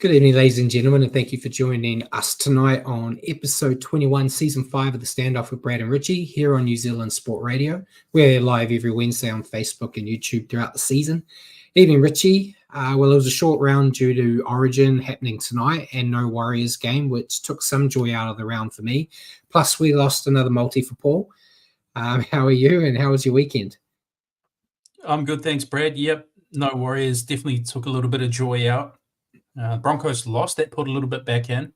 Good evening, ladies and gentlemen, and thank you for joining us tonight on episode 21, season 5 of the Standoff with Brad and Richie here on New Zealand Sport Radio. We're live every Wednesday on Facebook and YouTube throughout the season. Evening, Richie. Well, it was a short round due to Origin happening tonight and no Warriors game, which took some joy out of the round for me. Plus, we lost another multi for Paul. How are you, and how was your weekend? I'm good, thanks, Brad. Yep, no Warriors definitely took a little bit of joy out. Broncos lost, that put a little bit back in.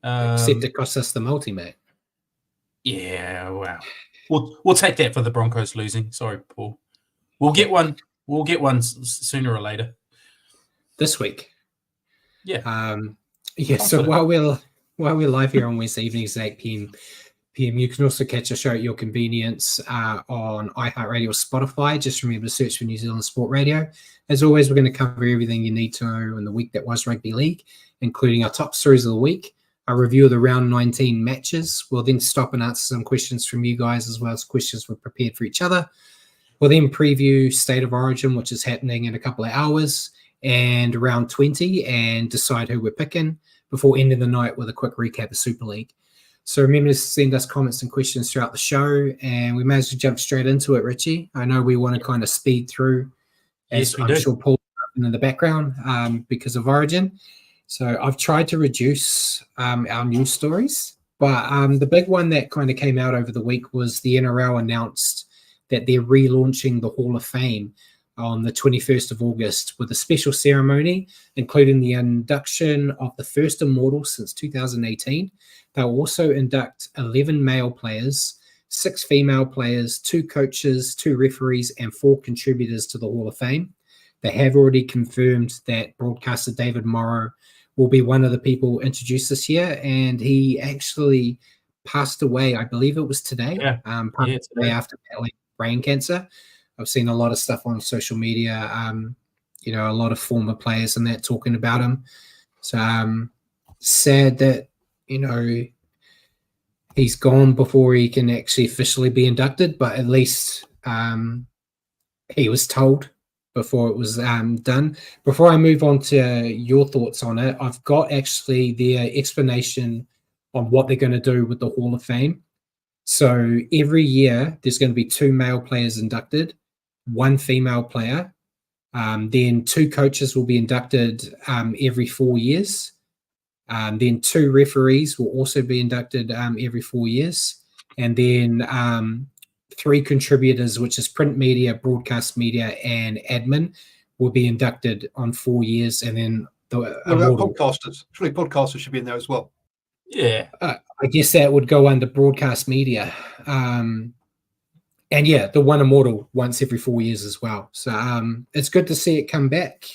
Except it cost us the multi, mate. Yeah, wow. We'll take that for the Broncos losing. Sorry, Paul. We'll get one. We'll get one sooner or later. This week. Yeah. So while we're live here on Wednesday evenings at 8 p.m., you can also catch a show at your convenience on iHeartRadio or Spotify. Just remember to search for New Zealand Sport Radio. As always, we're going to cover everything you need to know in the week that was rugby league, including our top stories of the week, a review of the round 19 matches. We'll then stop and answer some questions from you guys, as well as questions we've prepared for each other. We'll then preview State of Origin, which is happening in a couple of hours, and round 20, and decide who we're picking before ending the night with a quick recap of Super League. So remember to send us comments and questions throughout the show, and we may as well jump straight into it, Richie. I know we want to kind of speed through, as I'm sure Paul's in the background because of Origin. So I've tried to reduce our news stories, but the big one that kind of came out over the week was the NRL announced that they're relaunching the Hall of Fame on the 21st of August with a special ceremony, including the induction of the first immortal since 2018. They'll also induct 11 male players, 6 female players, 2 coaches, 2 referees, and 4 contributors to the Hall of Fame. They have already confirmed that broadcaster David Morrow will be one of the people introduced this year, and he actually passed away, I believe it was today, today after battling brain cancer. I've seen a lot of stuff on social media, a lot of former players and that talking about him. So sad that, he's gone before he can actually officially be inducted, but at least he was told before it was done. Before I move on to your thoughts on it, I've got actually the explanation on what they're going to do with the Hall of Fame. So every year there's going to be 2 male players inducted, 1 female player. Then 2 coaches will be inducted every 4 years. Then 2 referees will also be inducted every 4 years. And then 3 contributors, which is print media, broadcast media, and admin, will be inducted on 4 years. And then podcasters. Surely podcasters should be in there as well. Yeah. I guess that would go under broadcast media. And yeah, the one immortal once every 4 years as well. So it's good to see it come back.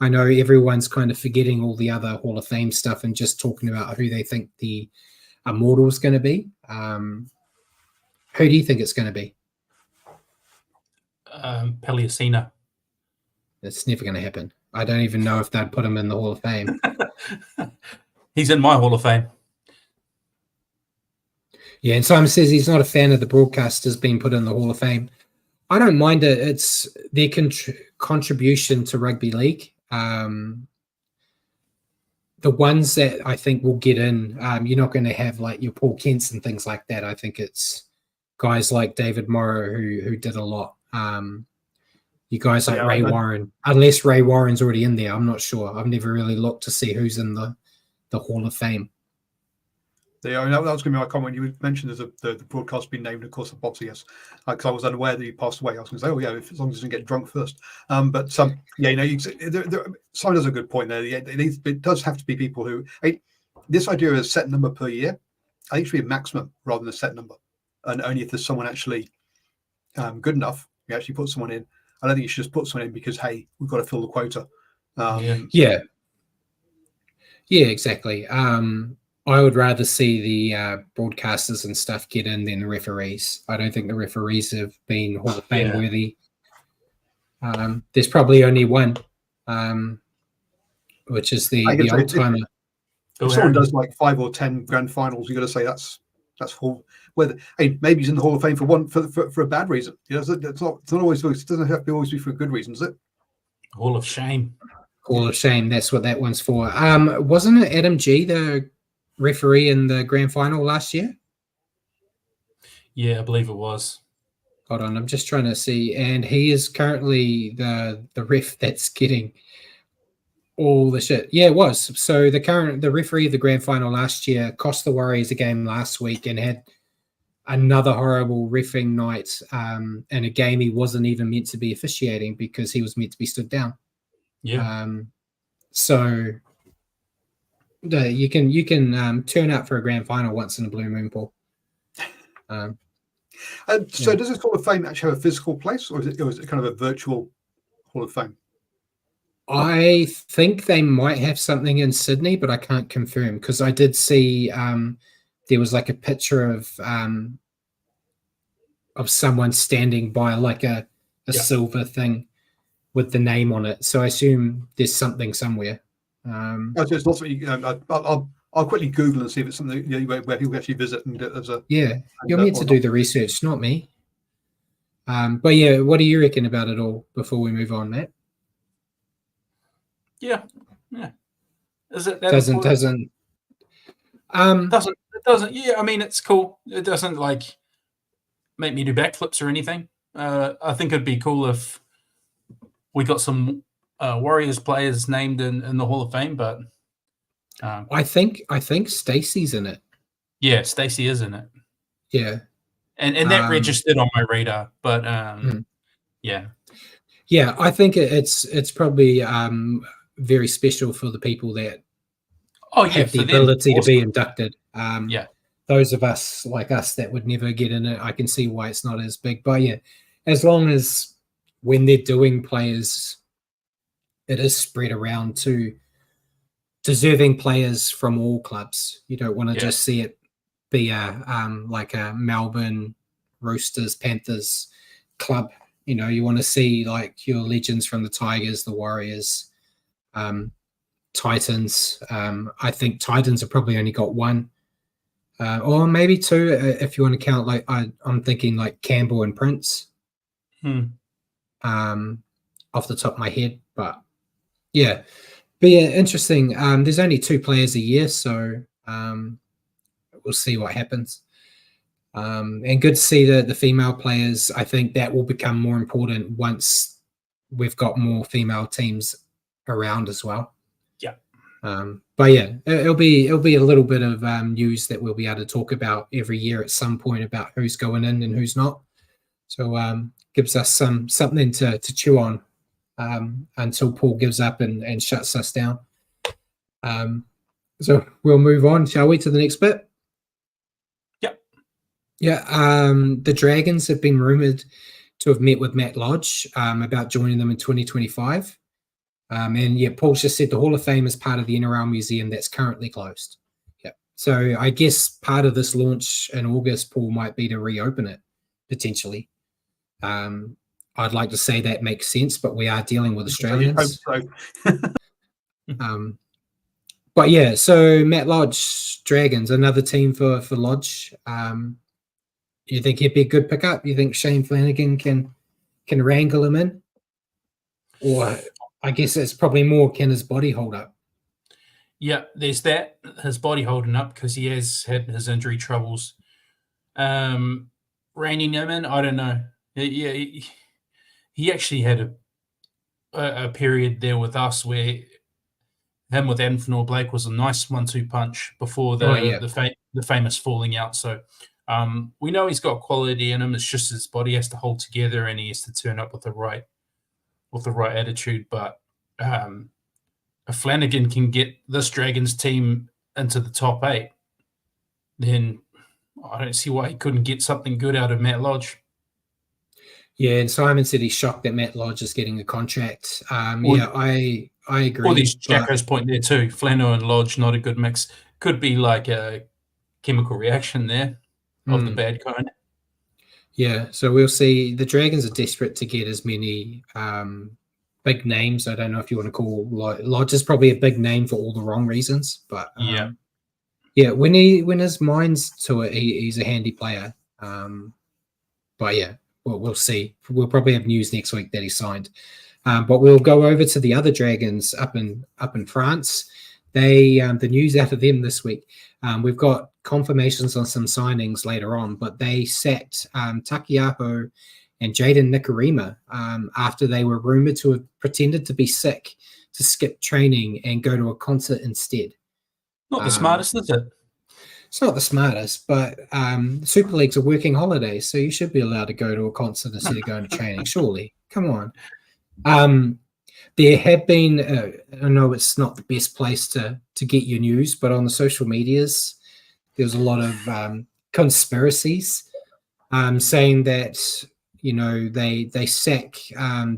I know everyone's kind of forgetting all the other Hall of Fame stuff and just talking about who they think the immortal is going to be. Who do you think it's going to be? Paliacina. It's never going to happen. I don't even know if they'd put him in the Hall of Fame. He's in my Hall of Fame. Yeah, and Simon says he's not a fan of the broadcasters being put in the Hall of Fame. I don't mind it. It's their contribution to rugby league. The ones that I think will get in, you're not going to have like your Paul Kents and things like that. I think it's guys like David Morrow who did a lot. You guys like Ray Warren, unless Ray Warren's already in there. I'm not sure. I've never really looked to see who's in the Hall of Fame. That was going to be my comment. You mentioned the broadcast being named, of course, the boxer, yes. Because I was unaware that he passed away. I was going to say, as long as he doesn't get drunk first. Simon has a good point there. It does have to be people who, this idea of a set number per year, I think it should be a maximum rather than a set number. And only if there's someone actually good enough, you actually put someone in. I don't think you should just put someone in because, hey, we've got to fill the quota. Yeah, exactly. I would rather see the broadcasters and stuff get in than the referees. I don't think the referees have been Hall of Fame worthy. There's probably only one, which is the old timer. If someone does like 5 or 10 grand finals, you've got to say that's Hall. Maybe he's in the Hall of Fame for a bad reason. It's not always. It doesn't have to always be for a good reason, is it? Hall of Shame. Hall of Shame. That's what that one's for. Wasn't it Adam G, the referee in the grand final last year? Yeah, I believe it was. Hold on, I'm just trying to see. And he is currently the ref that's getting all the shit. Yeah, it was. So the referee of the grand final last year cost the Warriors a game last week and had another horrible reffing night in a game he wasn't even meant to be officiating because he was meant to be stood down. Yeah. So you can turn out for a grand final once in a blue moon, Paul. So does this Hall of Fame actually have a physical place, or is it kind of a virtual Hall of Fame? I think they might have something in Sydney, but I can't confirm because I did see there was like a picture of someone standing by like a silver thing with the name on it. So I assume there's something somewhere. So it's not something. I'll quickly Google and see if it's something where people actually visit and as a. Yeah, you're meant to do the research, not me. But yeah, what do you reckon about it all before we move on, Matt? Yeah. Is it that doesn't it doesn't. Yeah, I mean it's cool. It doesn't like make me do backflips or anything. I think it'd be cool if we got some Warriors players named in the Hall of Fame, but I think Stacey's in it. Yeah, Stacey is in it. Yeah, and that registered on my radar, but yeah, I think it's probably very special for the people that have the ability to be inducted. Those of us like us that would never get in it, I can see why it's not as big. But yeah, as long as when they're doing players, it is spread around to deserving players from all clubs. You don't want to just see it be like a Melbourne Roosters, Panthers club. You want to see like your legends from the Tigers, the Warriors, Titans. I think Titans have probably only got one. Or maybe two, if you want to count. Like I'm thinking, like Campbell and Prince, off the top of my head. But yeah, interesting. There's only 2 players a year, so we'll see what happens. And good to see the female players. I think that will become more important once we've got more female teams around as well. But yeah, it'll be a little bit of news that we'll be able to talk about every year at some point about who's going in and who's not. So gives us something to chew on until Paul gives up and shuts us down. So we'll move on, shall we, to the next bit? The Dragons have been rumored to have met with Matt Lodge about joining them in 2025. And Paul just said the Hall of Fame is part of the NRL Museum that's currently closed. So I guess part of this launch in August, Paul, might be to reopen it potentially. I'd like to say that makes sense, but we are dealing with Australians. But yeah, so Matt Lodge, Dragons, another team for Lodge. You think he'd be a good pickup? You think Shane Flanagan can wrangle him in? Or I guess it's probably more, can his body hold up? Yeah, there's that. His body holding up because he has had his injury troubles. Randy Newman, I don't know. He actually had a period there with us where him with Adam Fanor-Blake was a nice 1-2 punch before the famous falling out. So we know he's got quality in him. It's just his body has to hold together and he has to turn up with the right attitude. But if Flanagan can get this Dragons team into the top 8, then I don't see why he couldn't get something good out of Matt Lodge. Yeah, and Simon said he's shocked that Matt Lodge is getting a contract. I agree. Or there's Jacko's point there too. Flano and Lodge, not a good mix. Could be like a chemical reaction there of the bad kind. Yeah, so we'll see. The Dragons are desperate to get as many big names. I don't know if you want to call Lodge is probably a big name for all the wrong reasons, but when his mind's to it, he's a handy player. But yeah, we'll see. We'll probably have news next week that he signed. But we'll go over to the other Dragons up in France. They the news out of them this week. We've got confirmations on some signings later on, but they sacked Takiaho and Jaden Nikarima after they were rumored to have pretended to be sick to skip training and go to a concert instead. Not the smartest, is it? It's not the smartest, but Super League's a working holiday, so you should be allowed to go to a concert instead of going to training, surely. Come on. There have been, I know it's not the best place to get your news, but on the social medias, there's a lot of conspiracies saying that, you know, they sack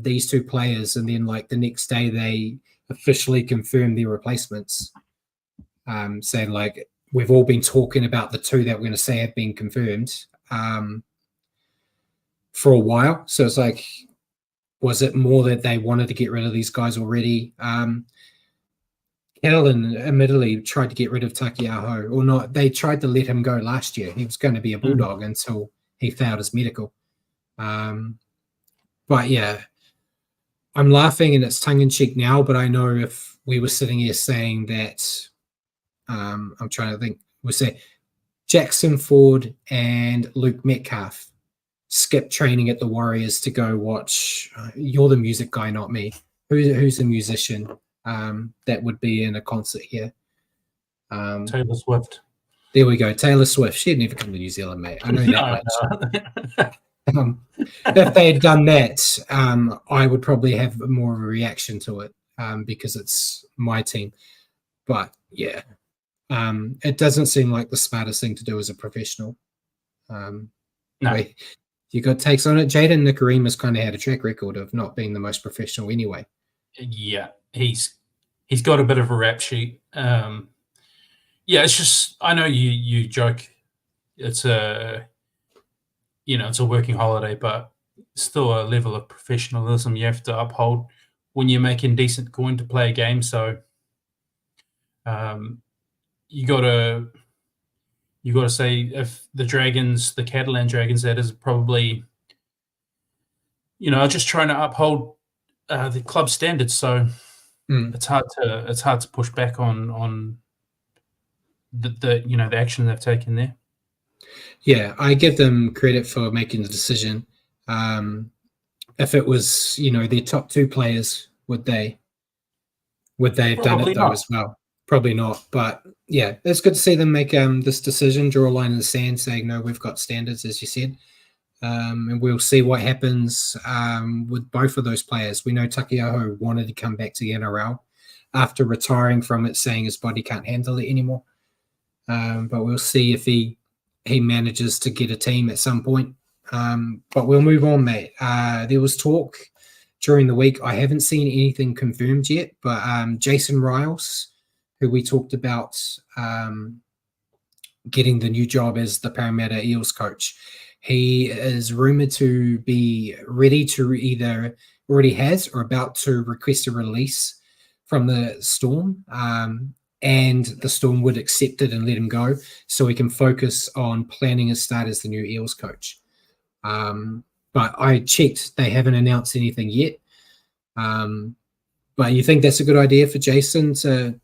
these two players and then like the next day they officially confirm their replacements, saying like, we've all been talking about the two that we're going to say have been confirmed for a while. So it's like, was it more that they wanted to get rid of these guys already? Catalan admittedly tried to get rid of Takiaho, or not. They tried to let him go last year. He was going to be a Bulldog until he failed his medical. But yeah, I'm laughing and it's tongue-in-cheek now, but I know if we were sitting here saying that, I'm trying to think, we'll say Jackson Ford and Luke Metcalf skip training at the Warriors to go watch. You're the music guy, not me. Who's a musician that would be in a concert here? Taylor Swift. There we go. Taylor Swift. She'd never come to New Zealand, mate. I know that much. If they had done that, I would probably have more of a reaction to it because it's my team. But yeah, it doesn't seem like the smartest thing to do as a professional. No. You got takes on it. Jaden Nikarima's kind of had a track record of not being the most professional anyway. Yeah, he's got a bit of a rap sheet. Yeah, it's just, I know you joke it's a working holiday, but still a level of professionalism you have to uphold when you're making decent coin to play a game. So you gotta say if the Dragons, the Catalan Dragons, that is probably, just trying to uphold the club standards. So it's hard to push back on the action they've taken there. Yeah, I give them credit for making the decision. If it was, their top two players, would they have done it though as well? Probably not. But yeah, it's good to see them make this decision, draw a line in the sand, saying no, we've got standards, as you said, and we'll see what happens with both of those players. We know Takiaho wanted to come back to the NRL after retiring from it, saying his body can't handle it anymore. But we'll see if he manages to get a team at some point. But we'll move on, mate. There was talk during the week. I haven't seen anything confirmed yet, but Jason Riles, who we talked about getting the new job as the Parramatta Eels coach, he is rumored to be ready to either already has or about to request a release from the Storm. And the Storm would accept it and let him go so he can focus on planning his start as the new Eels coach. But I checked, they haven't announced anything yet. But you think that's a good idea for Jason to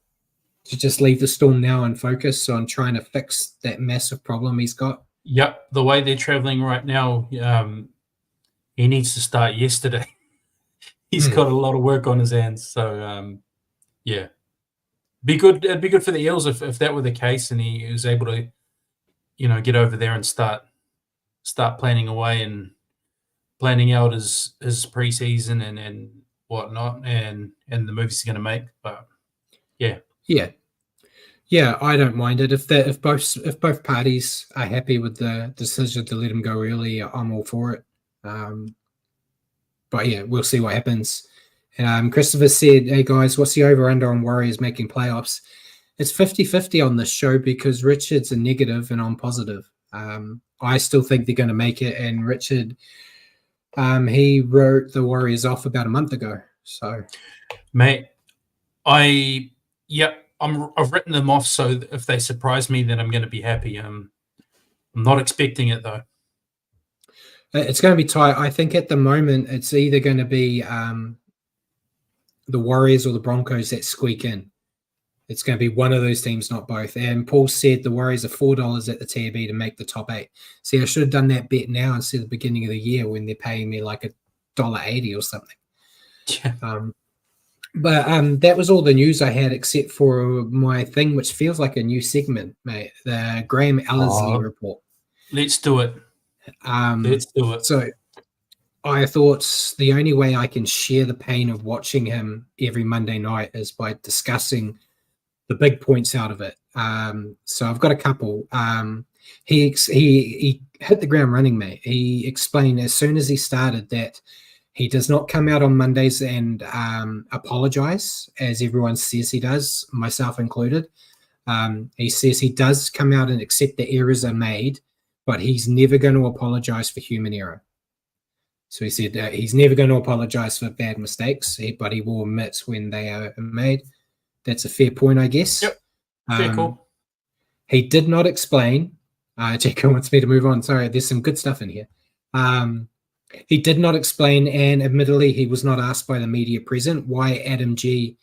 just leave the Storm now and focus on trying to fix that massive problem he's got? Yep. The way they're traveling right now, he needs to start yesterday. He's got a lot of work on his hands. So, yeah. It'd be good for the Eels if that were the case and he was able to, get over there and start planning away and planning out his preseason and whatnot and the movies he's going to make. But yeah. I don't mind it if both parties are happy with the decision to let him go early. I'm all for it. But yeah, we'll see what happens. Christopher said, hey guys, what's the over-under on Warriors making playoffs? It's 50-50 on this show because Richard's a negative and I'm positive. I still think they're going to make it. And Richard, he wrote the Warriors off about a month ago. So, mate, I've written them off. So if they surprise me, then I'm going to be happy. I'm not expecting it though. It's going to be tight. I think at the moment it's either going to be the Warriors or the Broncos that squeak in. It's going to be one of those teams, not both. And Paul said the Warriors are $4 at the TAB to make the top 8. See, I should have done that bet now instead of the beginning of the year when they're paying me like $1.80 or something. Yeah. But that was all the news I had, except for my thing, which feels like a new segment, mate. The Graham Ellerslie report. Let's do it. Let's do it. So I thought the only way I can share the pain of watching him every Monday night is by discussing the big points out of it. So I've got a couple. He hit the ground running, mate. He explained as soon as he started that he does not come out on Mondays and apologize, as everyone says he does, myself included. He says he does come out and accept that errors are made, but he's never going to apologize for human error. So he said he's never going to apologize for bad mistakes, but he will admit when they are made. That's a fair point, I guess. Yep. Fair call. He did not explain. Jacob wants me to move on. Sorry, there's some good stuff in here. He did not explain, and admittedly, he was not asked by the media present why Adam G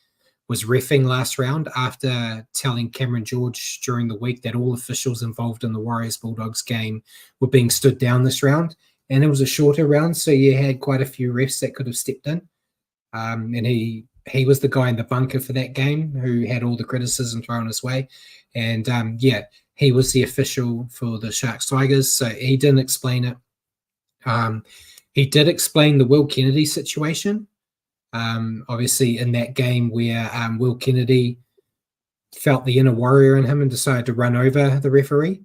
was reffing last round after telling Cameron George during the week that all officials involved in the Warriors-Bulldogs game were being stood down this round. And it was a shorter round, so you had quite a few refs that could have stepped in. And he was the guy in the bunker for that game who had all the criticism thrown his way. And, he was the official for the Sharks Tigers, so he didn't explain it. He did explain the Will Kennedy situation. Obviously, in that game where Will Kennedy felt the inner warrior in him and decided to run over the referee.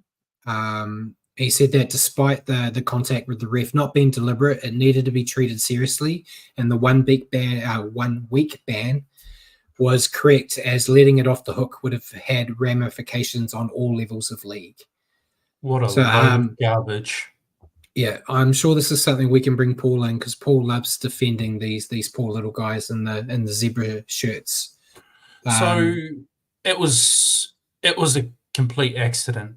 He said that despite the contact with the ref not being deliberate, it needed to be treated seriously, and the 1 week ban was correct, as letting it off the hook would have had ramifications on all levels of league. What a load of garbage. Yeah, I'm sure this is something we can bring Paul in, because Paul loves defending these poor little guys in the zebra shirts. So it was a complete accident.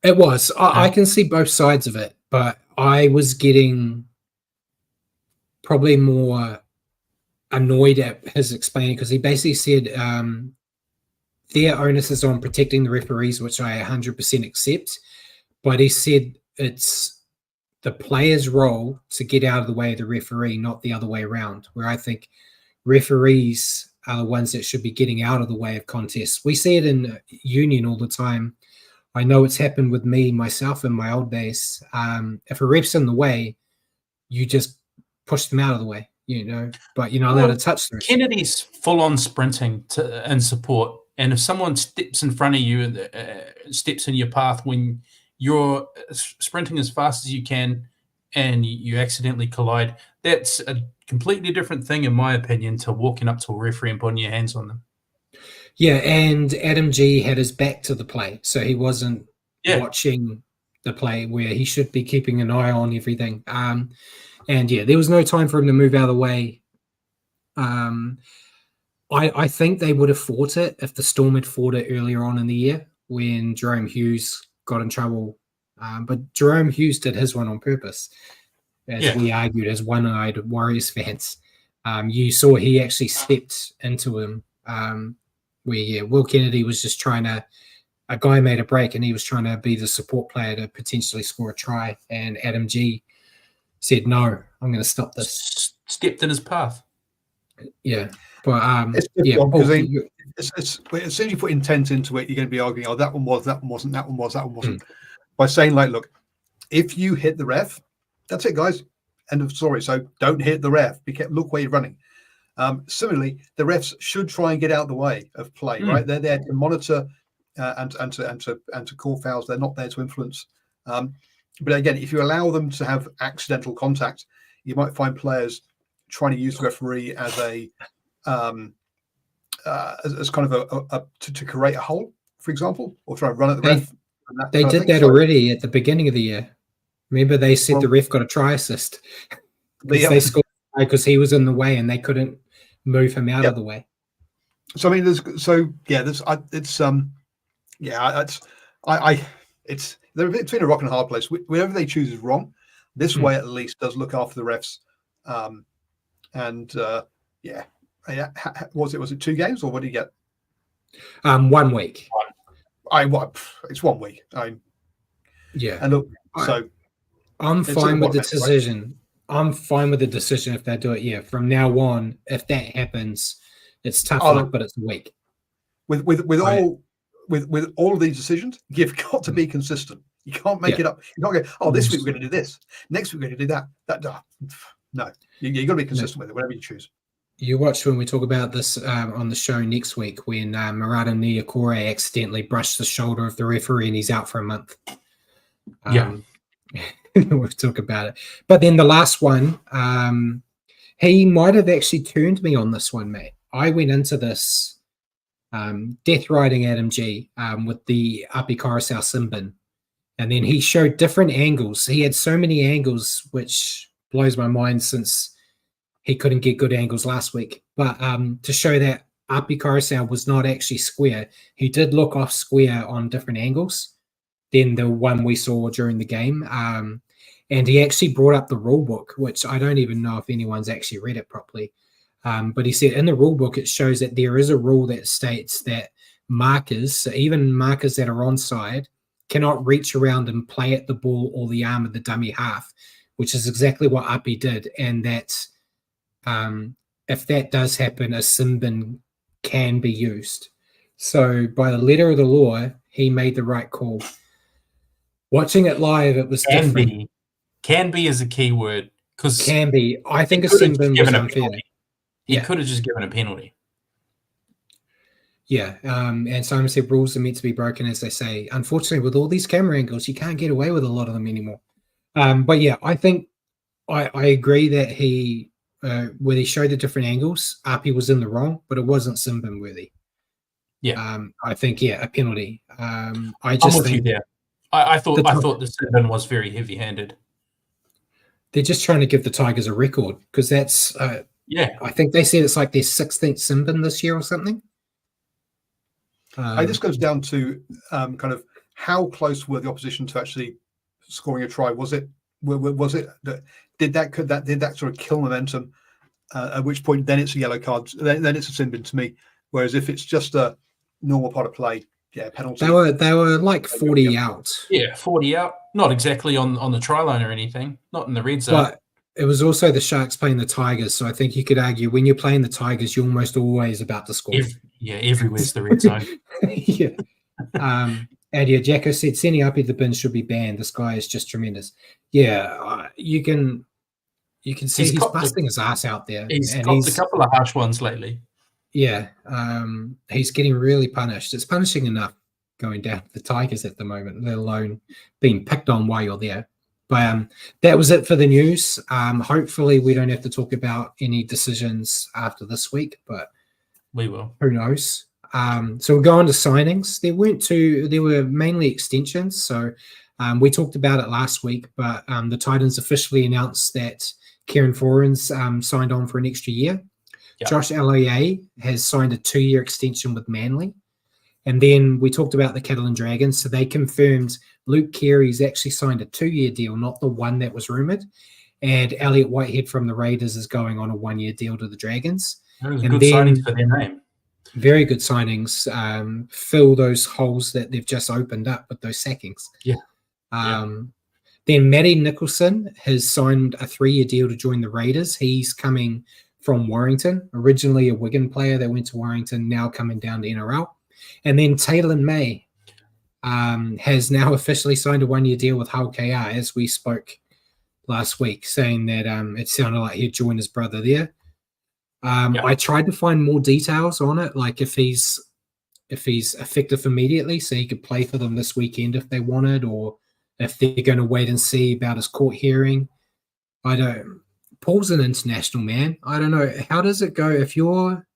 It was. I can see both sides of it, but I was getting probably more annoyed at his explaining, because he basically said their onus is on protecting the referees, which I 100% accept, but he said it's the player's role to get out of the way of the referee, not the other way around, where I think referees are the ones that should be getting out of the way of contests. We see it in union all the time. I know it's happened with me, myself, in my old days. If a ref's in the way, you just push them out of the way, but you're not allowed to touch them. Kennedy's full-on sprinting in support, and if someone steps in front of you and steps in your path when you're sprinting as fast as you can and you accidentally collide, that's a completely different thing, in my opinion, to walking up to a referee and putting your hands on them. Yeah, and Adam G had his back to the play, so he wasn't watching the play where he should be keeping an eye on everything. And there was no time for him to move out of the way. I think they would have fought it if the Storm had fought it earlier on in the year when Jerome Hughes got in trouble. But Jerome Hughes did his one on purpose, as we argued as one-eyed Warriors fans. You saw he actually stepped into him. Where Will Kennedy was just a guy made a break and he was trying to be the support player to potentially score a try, and Adam G said, no, I'm going to stop this. Stepped in his path. Yeah. But it's as soon as you put intent into it, you're going to be arguing, that one was, that one wasn't, that one was, that one wasn't. By saying, look, if you hit the ref, that's it, guys. End of story. So don't hit the ref. Look where you're running. Similarly, the refs should try and get out of the way of play, right? They're there to monitor and to call fouls. They're not there to influence. But again, if you allow them to have accidental contact, you might find players trying to use the referee as a as kind of to create a hole, for example, or try and run at the ref. They did that already at the beginning of the year. Remember, they said the ref got a try assist they scored because he was in the way and they couldn't move him out of the way. So I mean, it's they're between a rock and a hard place. Whatever they choose is wrong. This way, at least, does look after the refs. Was it 2 games, or what did you get? 1 week. It's 1 week. Yeah. And look, so I'm fine with the decision. Right? I'm fine with the decision if they do it. Yeah, from now on, if that happens, it's tough luck, but it's a week. With all of these decisions, you've got to be consistent. You can't make it up. You can't go, this week we're going to do this. Next week we're going to do that. No, you got to be consistent with it, whatever you choose. You watch when we talk about this on the show next week when Murata Niokore accidentally brushed the shoulder of the referee and he's out for a month. We'll talk about it. But then the last one, he might have actually turned me on this one, mate. I went into this death riding Adam G with the Api Coruscant Simbin. And then he showed different angles. He had so many angles, which blows my mind since he couldn't get good angles last week. But to show that Api Coruscant was not actually square, he did look off square on different angles than the one we saw during the game. And he actually brought up the rule book, which I don't even know if anyone's actually read it properly. But he said in the rule book, it shows that there is a rule that states that markers, so even markers that are onside, cannot reach around and play at the ball or the arm of the dummy half, which is exactly what Api did. And that if that does happen, a Simbin can be used. So by the letter of the law, he made the right call. Watching it live, it was different. Can be is a key word. Can be. I think a Simbin was unfair. He could have just given a penalty. Yeah, and Simon said rules are meant to be broken, as they say. Unfortunately, with all these camera angles, you can't get away with a lot of them anymore. But yeah, I think I agree that he, where he showed the different angles, Api was in the wrong, but it wasn't Simbin worthy. Yeah, I think a penalty. I'm with you there. I thought the Simbin was very heavy-handed. They're just trying to give the Tigers a record because that's I think they said it's like their 16th Simbin this year or something. This goes down to kind of how close were the opposition to actually scoring a try? Was it did that sort of kill momentum? At which point, then it's a yellow card. Then it's a Simbin to me. Whereas if it's just a normal part of play, penalty. They were like 40 out. Yeah, 40 out. Not exactly on the try line or anything. Not in the red zone. But it was also the Sharks playing the Tigers, so I think you could argue when you're playing the Tigers, you're almost always about to score. Everywhere's the red zone. Yeah. And Jacko said sending Api the bin should be banned. This guy is just tremendous. Yeah, you can see he's busting his ass out there. He's got a couple of harsh ones lately. Yeah, he's getting really punished. It's punishing enough going down to the Tigers at the moment, let alone being picked on while you're there. But that was it for the news. Hopefully we don't have to talk about any decisions after this week, but we will. Who knows? So we'll go on to signings. There were mainly extensions. So we talked about it last week, but the Titans officially announced that Kieran Foran's signed on for an extra year. Yep. Josh Aloiai has signed a 2-year extension with Manly. And then we talked about the Catalan Dragons. So they confirmed Luke Keary's actually signed a 2-year deal, not the one that was rumored. And Elliot Whitehead from the Raiders is going on a 1-year deal to the Dragons. Good signings for their name. Very good signings. Fill those holes that they've just opened up with those sackings. Yeah. Then Matty Nicholson has signed a 3-year deal to join the Raiders. He's coming from Warrington, originally a Wigan player that went to Warrington, now coming down to NRL. And then Taylor May has now officially signed a 1-year deal with Hull KR, as we spoke last week, saying that it sounded like he'd join his brother there. I tried to find more details on it, like if he's effective immediately, so he could play for them this weekend if they wanted, or if they're going to wait and see about his court hearing. Paul's an international man. I don't know. How does it go if you're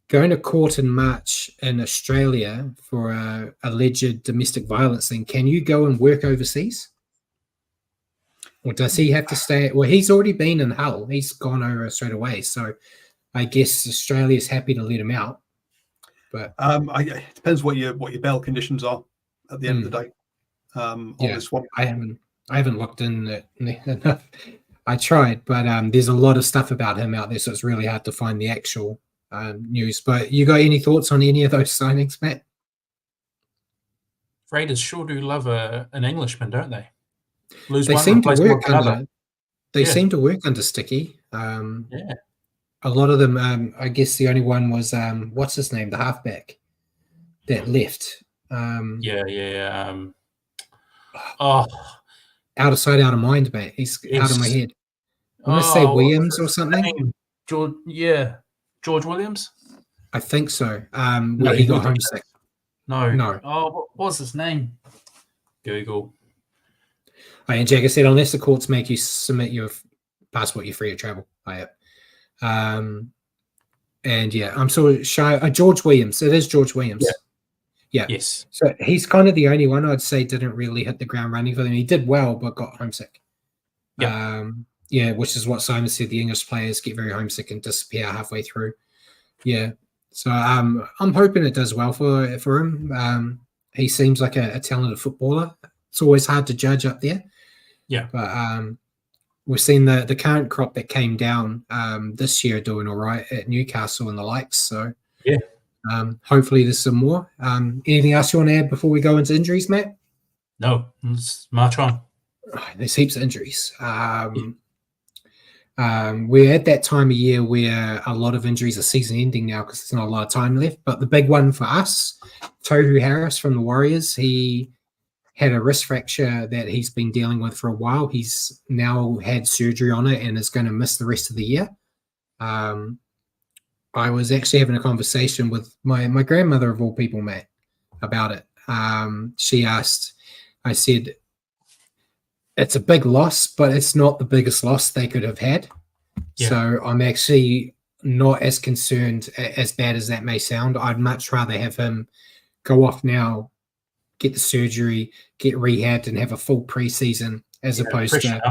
going to court in March in Australia for a alleged domestic violence thing? Can you go and work overseas? Or does he have to stay? Well, he's already been in Hull. He's gone over straight away. So I guess Australia's happy to let him out. But it depends what your bail conditions are at the end of the day. On this one, I I haven't looked in it enough. I tried, but there's a lot of stuff about him out there, so it's really hard to find the actual news. But you got any thoughts on any of those signings, Matt? Raiders sure do love an Englishman, don't they? Lose They one, seem to replace him work with another. They Yeah. seem to work under Sticky. Yeah. A lot of them. I guess the only one was what's his name, the halfback that left. Yeah. Oh, Out of sight, out of mind, mate. He's out of my yes. head. I'm going to say What's Williams or his something. name? George Williams? I think so. No, Where he he got moved to homesick. No. Oh, what was his name? Google. And Jagger said, unless the courts make you submit your passport, you're free to travel. And yeah, I'm so shy. George Williams. It is George Williams. Yeah. Yes. So he's kind of the only one I'd say didn't really hit the ground running for them. He did well, but got homesick. Yeah, which is what Simon said. The English players get very homesick and disappear halfway through. Yeah. So I'm hoping it does well for him. He seems like a talented footballer. It's always hard to judge up there. Yeah. But we've seen the current crop that came down this year doing all right at Newcastle and the likes. So yeah. Hopefully there's some more. Anything else you want to add before we go into injuries, Matt? No, let's march on. There's heaps of injuries. We're at that time of year where a lot of injuries are season ending now because there's not a lot of time left. But the big one for us, Tohu Harris from the Warriors, he had a wrist fracture that he's been dealing with for a while. He's now had surgery on it and is going to miss the rest of the year. I was actually having a conversation with my grandmother of all people, Matt, about it. She asked, I said, it's a big loss, but it's not the biggest loss they could have had. Yeah. So I'm actually not as concerned, as bad as that may sound. I'd much rather have him go off now, get the surgery, get rehabbed, and have a full preseason as opposed to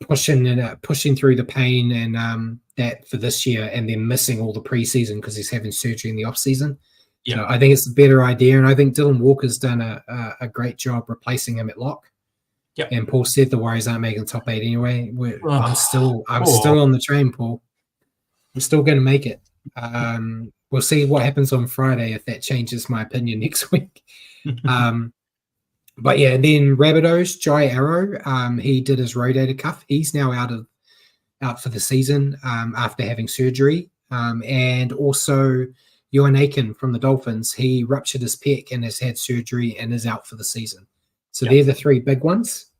pushing through the pain and that for this year and then missing all the preseason because he's having surgery in the off season. Yeah. So I think it's a better idea, and I think Dylan Walker's done a great job replacing him at lock. Yep. And Paul said the Warriors aren't making top 8 anyway. I'm still on the train, Paul. I'm still going to make it. We'll see what happens on Friday if that changes my opinion next week. But yeah, and then Rabbitohs, Jai Arrow, he did his rotator cuff. He's now out for the season after having surgery. And also Ewan Aiken from the Dolphins, he ruptured his pec and has had surgery and is out for the season. So they're the three big ones.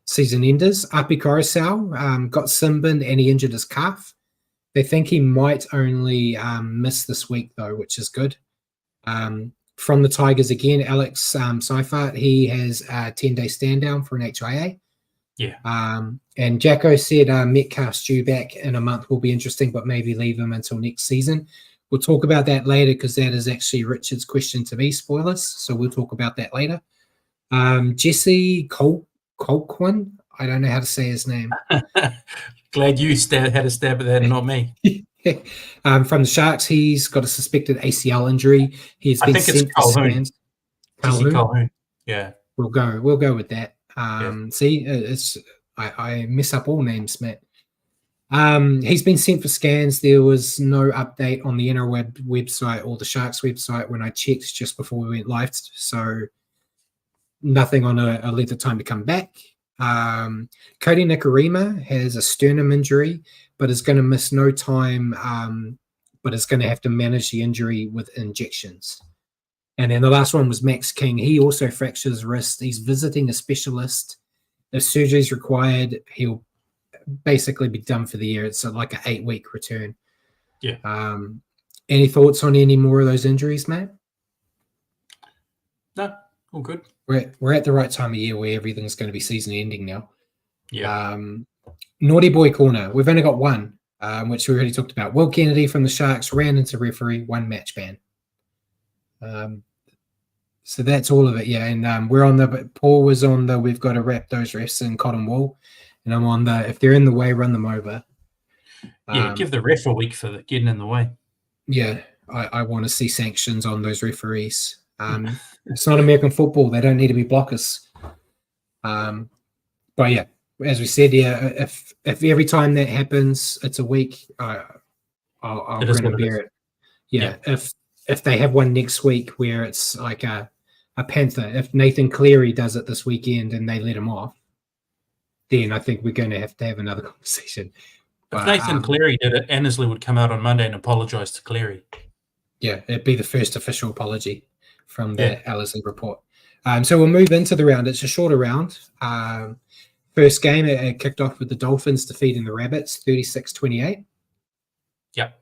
Season enders. Api Coruscant got Simbin and he injured his calf. They think he might only miss this week, though, which is good. From the Tigers again, Alex Seifert, he has a 10-day stand down for an HIA. Yeah. And Jacko said Metcalf's due back in a month will be interesting, but maybe leave him until next season. We'll talk about that later because that is actually Richard's question to me, spoilers. So we'll talk about that later. Jesse Colquhoun, I don't know how to say his name. Glad you had a stab at that and not me. From the Sharks, he's got a suspected ACL injury. He's been sent for scans. Colquhoun. Yeah. We'll go with that. See, I mess up all names, Matt. He's been sent for scans. There was no update on the Interweb website or the Sharks website when I checked just before we went live. So nothing on a length of time to come back. Cody Nikorima has a sternum injury, but is going to miss no time, but is going to have to manage the injury with injections. And then the last one was Max King. He also fractured his wrist. He's visiting a specialist. If surgery is required, he'll basically be done for the year. It's like an 8-week return. Yeah. Any thoughts on any more of those injuries, Matt? No, all good. We're at the right time of year where everything's going to be season ending now. Yeah. Naughty Boy Corner. We've only got one, which we already talked about. Will Kennedy from the Sharks ran into referee, 1 match ban. So that's all of it, yeah. And we're on Paul was on we've got to wrap those refs in cotton wool. And I'm on if they're in the way, run them over. Yeah, give the ref a week for getting in the way. Yeah, I want to see sanctions on those referees. It's not American football. They don't need to be blockers. But yeah, as we said, yeah, if every time that happens, it's a week, I'll It is grin and what it is. bear it. Yeah, if they have one next week where it's like a Panther, if Nathan Cleary does it this weekend and they let him off, then I think we're going to have another conversation. If Nathan Cleary did it, Annesley would come out on Monday and apologise to Cleary. Yeah, it'd be the first official apology from the Ellerslie report. So we'll move into the round. It's a shorter round. First game, it kicked off with the Dolphins defeating the Rabbits 36-28. Yep.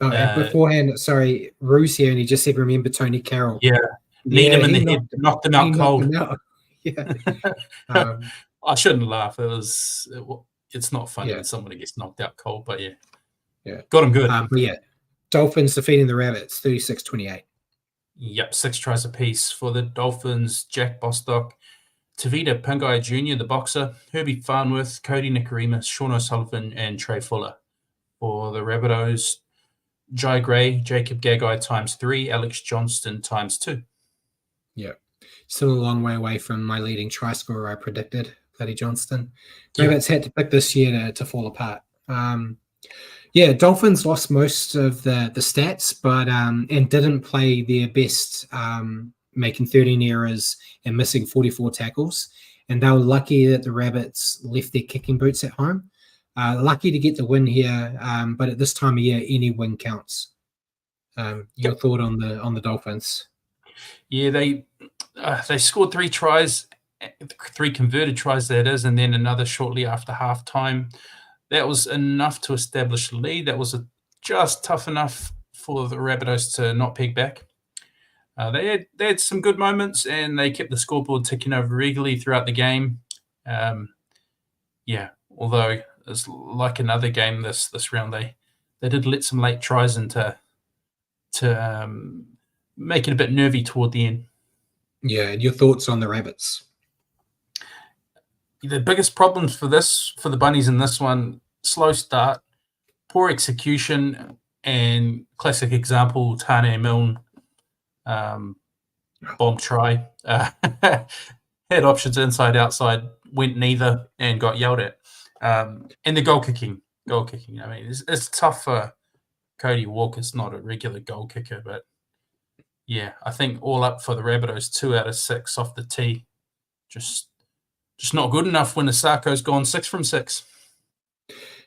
And beforehand, sorry, Ruse here, and he just said, remember Tony Carroll. Yeah. Need him in the head, knocked him out cold. Yeah. I shouldn't laugh. It's not funny when someone gets knocked out cold, but yeah. Got him good. But yeah, Dolphins defeating the Rabbits 36-28. Yep, 6 tries apiece for the Dolphins. Jack Bostock, Tavita Pangai Jr., the boxer, Herbie Farnworth, Cody Nicorimas, Sean O'Sullivan, and Trey Fuller. For the Rabbitohs, Jai Gray, Jacob Gagai ×3, Alex Johnston ×2. Yeah. Still a long way away from my leading try scorer I predicted, Bloody Johnston. Rabbits had to pick this year to fall apart. Dolphins lost most of the stats, but and didn't play their best, making 13 errors and missing 44 tackles. And they were lucky that the Rabbits left their kicking boots at home. Lucky to get the win here, but at this time of year, any win counts. Your thought on the Dolphins? Yeah, they scored 3 tries, 3 converted tries, that is, and then another shortly after halftime. That was enough to establish the lead. That was just tough enough for the Rabbitohs to not peg back. They had some good moments, and they kept the scoreboard ticking over regularly throughout the game. Although it's like another game this round, they did let some late tries in to make it a bit nervy toward the end. Yeah, and your thoughts on the Rabbits? The biggest problems for the Bunnies in this one: slow start, poor execution, and classic example, Tane Milne bomb try. Had options inside, outside, went neither, and got yelled at. And the goal kicking. I mean, it's tough for Cody Walker's not a regular goal kicker, but yeah, I think all up for the Rabbitohs, 2 out of 6 off the tee. Just not good enough when Asako's gone 6 from 6.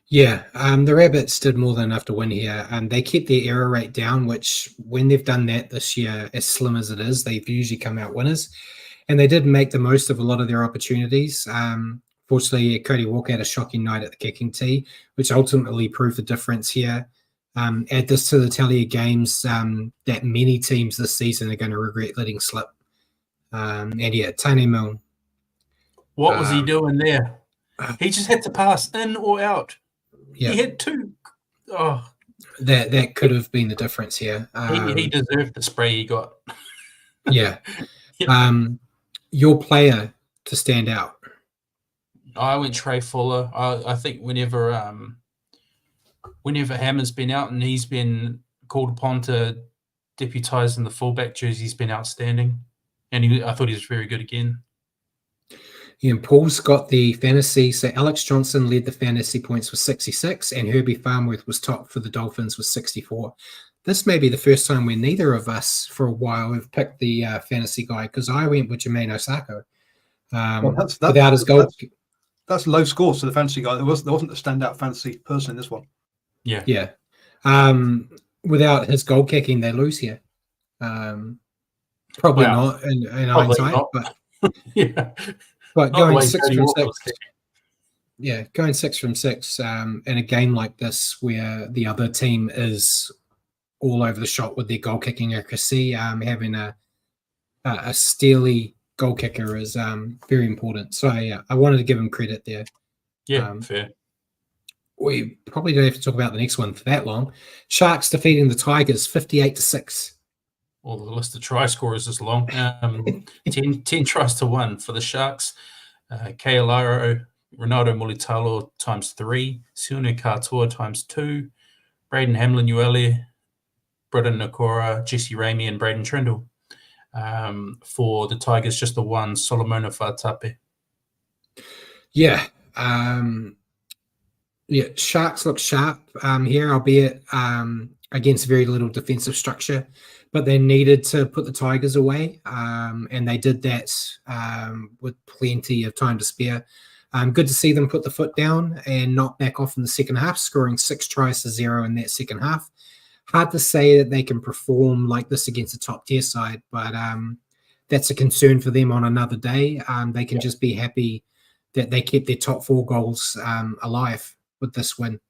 Yeah, the Rabbits did more than enough to win here. They kept their error rate down, which when they've done that this year, as slim as it is, they've usually come out winners. And they did make the most of a lot of their opportunities. Fortunately, Cody Walker had a shocking night at the kicking tee, which ultimately proved the difference here. Add this to the tally of games that many teams this season are going to regret letting slip. Tane Milne. What was he doing there? He just had to pass in or out. Yeah. He had 2. Oh, that could have been the difference here. He deserved the spray he got. Yeah. Your player to stand out. I went Trey Fuller. I think whenever Hammer's been out and he's been called upon to deputise in the fullback jersey, he's been outstanding. And I thought he was very good again. Yeah, and Paul's got the fantasy. So Alex Johnson led the fantasy points with 66, and Herbie Farnworth was top for the Dolphins with 64. This may be the first time where neither of us for a while have picked the fantasy guy, because I went with Jermaine Osako without his goal. That's low scores to the fantasy guy. There wasn't a standout fantasy person in this one. Yeah. Without his goal kicking, they lose here. Probably not in hindsight, not. But yeah. But going 6 from 6. Yeah, going 6 from 6 in a game like this where the other team is all over the shop with their goal kicking accuracy, having a steely goal kicker is very important. So yeah, I wanted to give him credit there. Yeah, fair. We probably don't have to talk about the next one for that long. Sharks defeating the Tigers 58-6. Well, the list of try scorers is long. 10 tries to 1 for the Sharks. Keilaro, Ronaldo Mulitalo ×3, Sione Katoa ×2, Braden Hamlin-Uele, Britton Nakora, Jesse Ramey, and Braden Trindle. For the Tigers, just the 1, Solomona Fatape. Yeah. Yeah, Sharks look sharp here, albeit against very little defensive structure, but they needed to put the Tigers away, and they did that with plenty of time to spare. Good to see them put the foot down and not back off in the second half, scoring 6 tries to 0 in that second half. Hard to say that they can perform like this against a top-tier side, but that's a concern for them on another day. They can just be happy that they kept their top 4 goals alive with this win.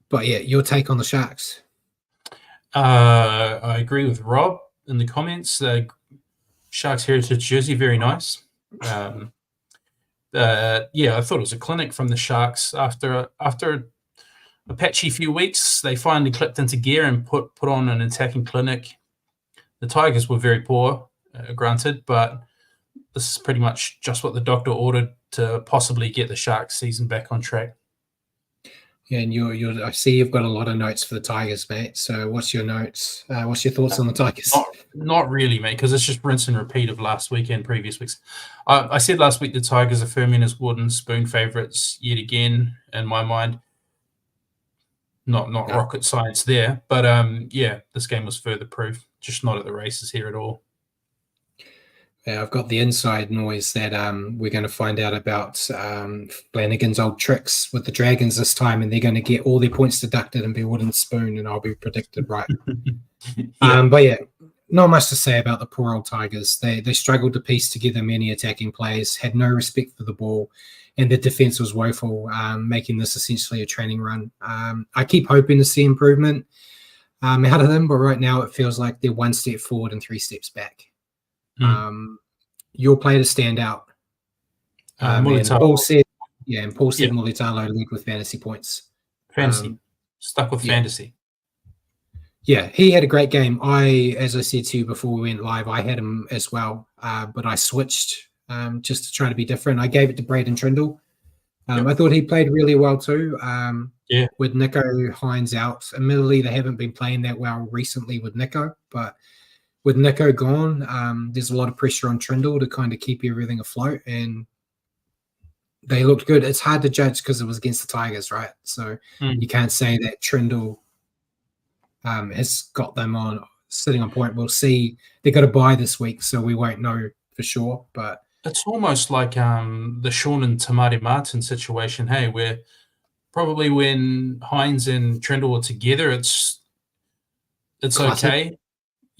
But yeah, your take on the Sharks? I agree with Rob in the comments. Sharks heritage jersey, very nice. Yeah, I thought it was a clinic from the Sharks. After a patchy few weeks, they finally clicked into gear and put on an attacking clinic. The Tigers were very poor, granted, but this is pretty much just what the doctor ordered to possibly get the Sharks season back on track. Yeah, and I see you've got a lot of notes for the Tigers, mate. So what's your notes? What's your thoughts on the Tigers? Not really, mate, because it's just rinse and repeat of last week and previous weeks. I said last week the Tigers are firmly as wooden spoon favourites yet again, in my mind. Not rocket science there, but yeah, this game was further proof. Just not at the races here at all. Yeah, I've got the inside noise that we're going to find out about Flanagan's old tricks with the Dragons this time, and they're going to get all their points deducted and be wooden spoon, and I'll be predicted right. But yeah, not much to say about the poor old Tigers. They struggled to piece together many attacking plays, had no respect for the ball, and the defense was woeful, making this essentially a training run. I keep hoping to see improvement out of them, but right now it feels like they're 1 step forward and 3 steps back. Your player to stand out. And Paul said Mulitalo led with fantasy points. Stuck with fantasy. Yeah, he had a great game. As I said to you before we went live, I had him as well, but I switched just to try to be different. I gave it to Braden Trindle. I thought he played really well too. With Nico Hines out. Admittedly, they haven't been playing that well recently with Nico, but with Nico gone, there's a lot of pressure on Trindle to kind of keep everything afloat, and they looked good. It's hard to judge because it was against the Tigers, right? So you can't say that Trindle has got them sitting on point. We'll see. They've got to buy this week, so we won't know for sure. But it's almost like the Sean and Tamari Martin situation, hey, where probably when Hines and Trindle are together, it's classic. Okay.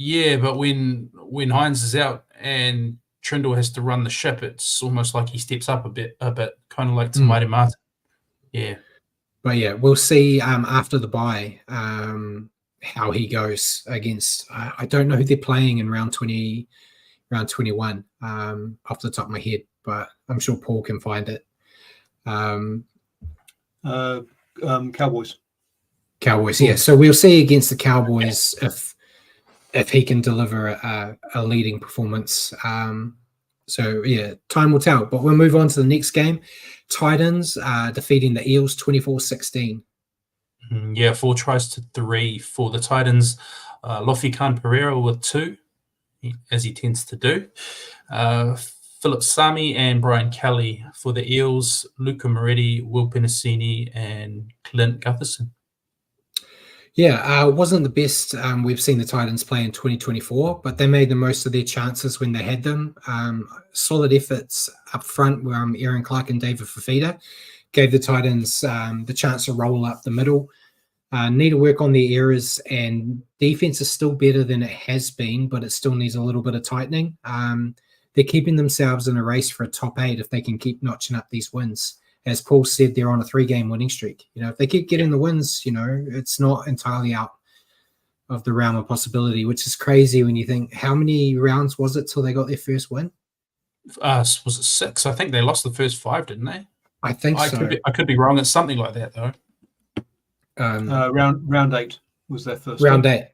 Yeah, but when Hines is out and Trindle has to run the ship, it's almost like he steps up a bit, kind of like Tamari Martin. Yeah. But yeah, we'll see after the bye how he goes against. I don't know who they're playing in round 21 off the top of my head, but I'm sure Paul can find it. Cowboys. Yeah. So we'll see against the Cowboys if he can deliver a leading performance. So, yeah, time will tell. But we'll move on to the next game. Titans defeating the Eels 24-16. Yeah, 4 tries to 3 for the Titans. Lofi Khan Pereira with 2, as he tends to do. Philip Sami and Brian Kelly for the Eels. Luca Moretti, Will Penasini, and Clint Gutherson. Yeah, wasn't the best we've seen the Titans play in 2024, but they made the most of their chances when they had them. Solid efforts up front where Aaron Clark and David Fafita gave the Titans the chance to roll up the middle. Need to work on their errors, and defense is still better than it has been, but it still needs a little bit of tightening. They're keeping themselves in a race for a top 8 if they can keep notching up these wins. As Paul said, they're on a 3-game winning streak. If they keep getting the wins, it's not entirely out of the realm of possibility, which is crazy when you think how many rounds was it till they got their first win? Was it 6? I think they lost the first 5, didn't they? I think so. I could be wrong. It's something like that, though. Round 8 was their first. Round 8.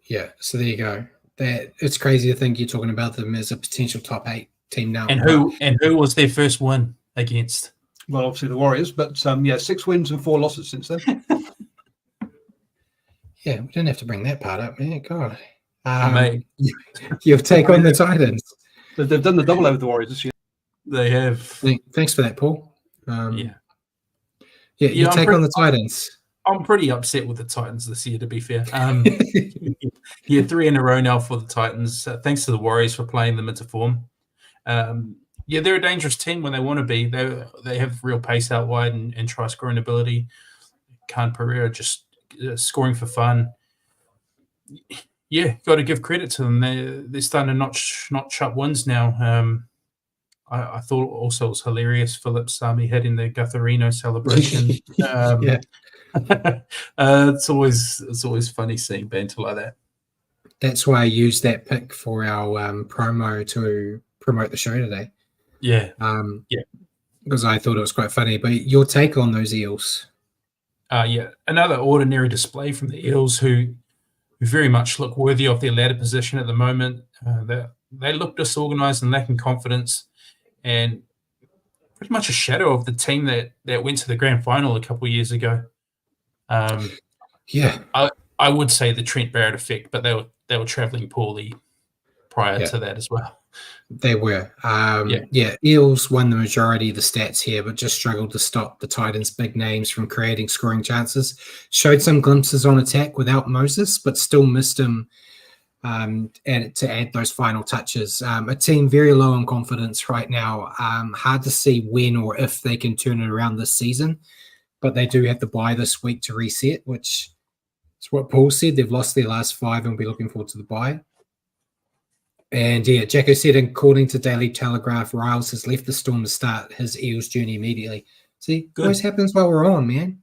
Yeah. So there you go. It's crazy to think you're talking about them as a potential top 8 team now. And who was their first win against? Well, obviously the Warriors, but 6 wins and 4 losses since then. Yeah, we didn't have to bring that part up, man. God. Mate. Your take on the Titans. They've done the double over the Warriors this year. They have. Thanks for that, Paul. Yeah. Your take on the Titans. I'm pretty upset with the Titans this year, to be fair. 3 in a row now for the Titans. Thanks to the Warriors for playing them into form. They're a dangerous team when they want to be. They have real pace out wide and try scoring ability. Khan Pereira just scoring for fun. Yeah, got to give credit to them. They're starting to notch up wins now. I thought also it was hilarious Philip Sami hitting the Gutherino celebration. It's always funny seeing banter like that. That's why I used that pick for our promo to promote the show today. Yeah. Because I thought it was quite funny. But your take on those Eels? Another ordinary display from the Eels, who very much look worthy of their ladder position at the moment. They look disorganized and lacking confidence, and pretty much a shadow of the team that went to the grand final a couple of years ago. I would say the Trent Barrett effect, but they were traveling poorly prior to that as well. They were. Eels won the majority of the stats here, but just struggled to stop the Titans' big names from creating scoring chances. Showed some glimpses on attack without Moses, but still missed him to add those final touches. A team very low on confidence right now. Hard to see when or if they can turn it around this season, but they do have the bye this week to reset, which is what Paul said. They've lost their last 5 and will be looking forward to the bye. And Jacko said, according to Daily Telegraph, Riles has left the Storm to start his Eels journey immediately. See, good. Always happens while we're on, man.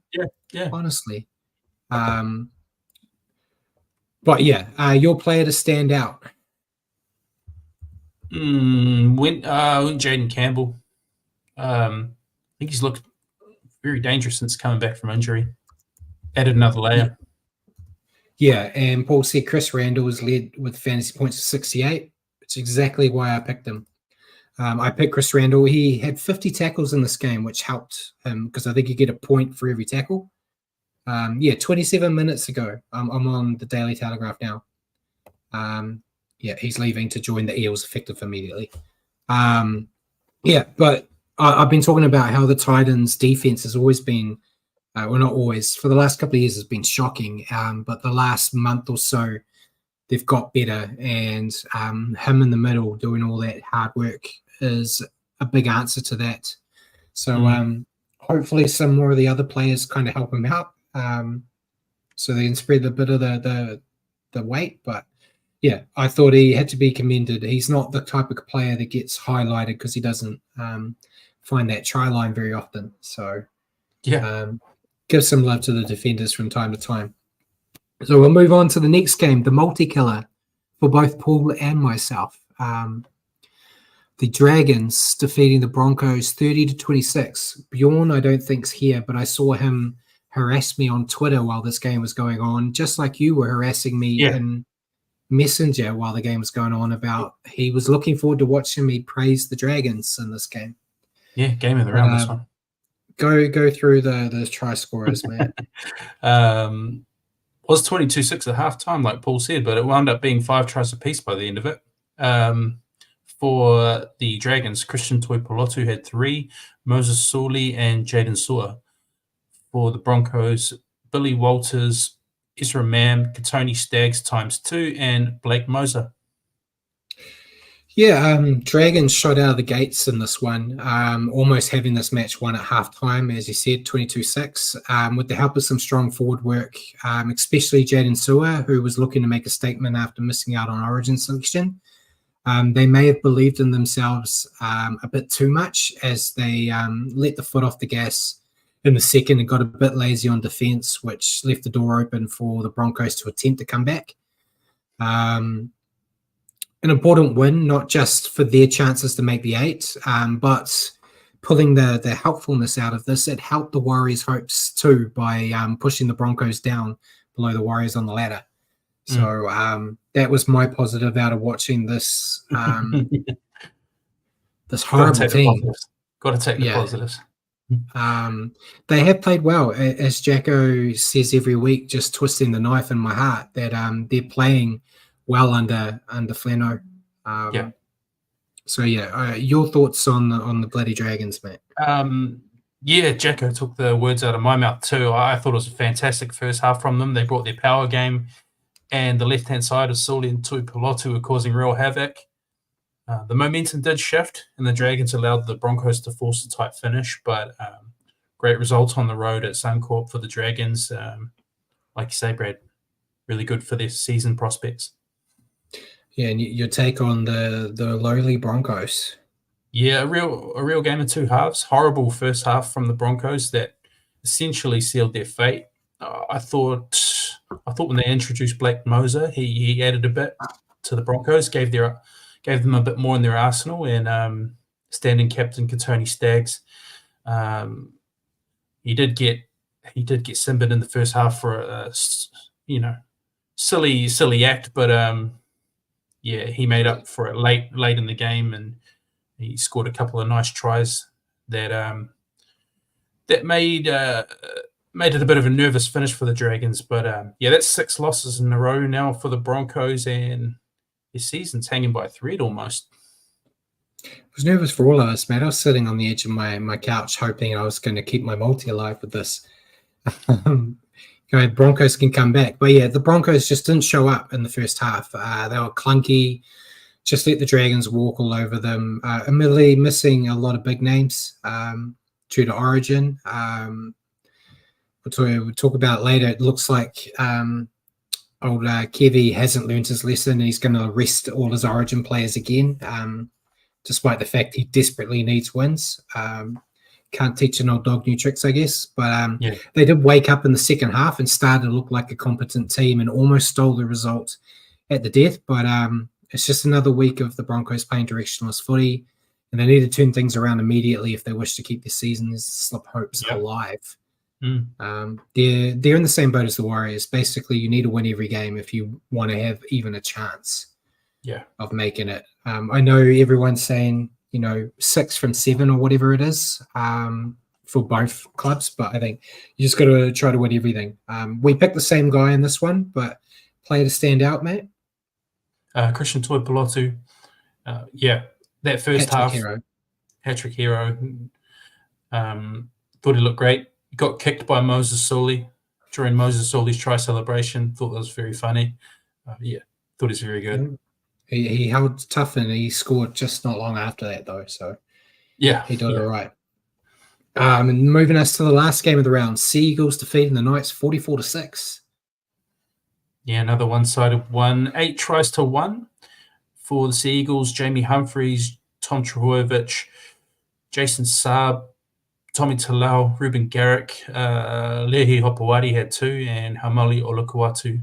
Yeah. Honestly. But your player to stand out. Went Jaden Campbell. I think he's looked very dangerous since coming back from injury. Added another layer. Yeah, and Paul said Chris Randall was led with fantasy points of 68. It's exactly why I picked him. I picked Chris Randall. He had 50 tackles in this game, which helped him because I think you get a point for every tackle. 27 minutes ago. I'm on the Daily Telegraph now. He's leaving to join the Eels effective immediately. But I've been talking about how the Titans' defense has always been, not always, for the last couple of years has been shocking. But the last month or so, they've got better, and him in the middle doing all that hard work is a big answer to that. So hopefully some more of the other players kind of help him out. So they can spread a bit of the weight, but I thought he had to be commended. He's not the type of player that gets highlighted because he doesn't find that try line very often. So give some love to the defenders from time to time. So we'll move on to the next game, the multi-killer for both Paul and myself. The Dragons defeating the Broncos 30-26. Bjorn, I don't think's here, but I saw him harass me on Twitter while this game was going on, just like you were harassing me in Messenger while the game was going on about he was looking forward to watching me praise the Dragons in this game. Yeah, game of the round, this one. Go through the try scorers, man. Was 22-6 at halftime, like Paul said, but it wound up being 5 tries apiece by the end of it. For the Dragons, Christian Tuipulotu had 3, Moses Suli and Jaden Sua. For the Broncos, Billy Walters, Ezra Mam, Katoni Staggs ×2, and Blake Moser. Dragons shot out of the gates in this one, almost having this match won at halftime, as you said, 22-6, with the help of some strong forward work, especially Jaden Sua, who was looking to make a statement after missing out on Origin selection. They may have believed in themselves a bit too much as they let the foot off the gas in the second and got a bit lazy on defense, which left the door open for the Broncos to attempt to come back. An important win, not just for their chances to make the 8, but pulling the helpfulness out of this. It helped the Warriors' hopes too by pushing the Broncos down below the Warriors on the ladder. So that was my positive out of watching this this horrible team. Got to take the positives. They have played well, as Jacko says every week, just twisting the knife in my heart, that they're playing well under Flano. So yeah, your thoughts on the Bloody Dragons, mate? Yeah, Jacko took the words out of my mouth too. I thought it was a fantastic first half from them. They brought their power game, and the left-hand side of Sully and Tuipulotu were causing real havoc. The momentum did shift, and the Dragons allowed the Broncos to force a tight finish, but great result on the road at Suncorp for the Dragons. Like you say, Brad, really good for their season prospects. Yeah, and your take on the lowly Broncos? Yeah, a real game of two halves. Horrible first half from the Broncos that essentially sealed their fate. I thought when they introduced Blake Moser, he added a bit to the Broncos, gave them a bit more in their arsenal, and standing captain Katoni Staggs, he did get Simbin in the first half for a silly act, but yeah, he made up for it late in the game, and he scored a couple of nice tries that made it a bit of a nervous finish for the Dragons. But yeah, that's 6 losses in a row now for the Broncos, and his season's hanging by a thread almost. I was nervous for all of us, mate. I was sitting on the edge of my couch hoping I was going to keep my multi alive with this. Broncos can come back. But yeah, the Broncos just didn't show up in the first half. They were clunky, just let the Dragons walk all over them. Admittedly, missing a lot of big names due to Origin. We'll talk about it later. It looks like old Kevy hasn't learned his lesson, and he's going to rest all his Origin players again, despite the fact he desperately needs wins. Can't teach an old dog new tricks, I guess. But yeah. They did wake up in the second half and started to look like a competent team and almost stole the result at the death. But it's just another week of the Broncos playing directionless footy, and they need to turn things around immediately if they wish to keep their season's slip hopes alive. They're in the same boat as the Warriors. Basically, you need to win every game if you want to have even a chance of making it. I know everyone's saying, 6 from 7 or whatever it is for both clubs, but I think you just got to try to win everything. We picked the same guy in this one, but player to stand out, mate? Christian Tuipulotu. That first half. Hat-trick hero. Thought he looked great. He got kicked by Moses Sully during Moses Sully's try celebration. Thought that was very funny. Thought he was very good. He held tough, and he scored just not long after that, though. So yeah, he did all right. And moving us to the last game of the round, Seagulls defeating the Knights 44-6. Yeah, another one-sided one. 8 tries to 1 for the Seagulls. Jamie Humphreys, Tom Trbojevic, Jason Saab, Tommy Talau, Ruben Garrick, Lehi Hopewadi had 2, and Hamali Olukuatu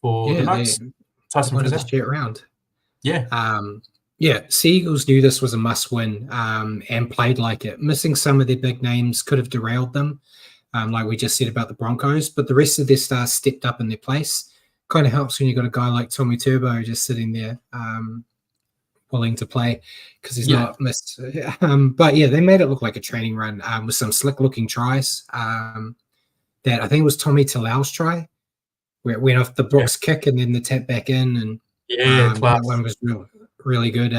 for the Knights. Tyson wanted to share it around. Yeah. Seagulls knew this was a must-win and played like it. Missing some of their big names could have derailed them, like we just said about the Broncos, but the rest of their stars stepped up in their place. Kind of helps when you've got a guy like Tommy Turbo just sitting there willing to play because he's not missed. But yeah, they made it look like a training run with some slick-looking tries. That I think it was Tommy Talau's try, where it went off the Brooks kick and then the tap back in, and that one was really good.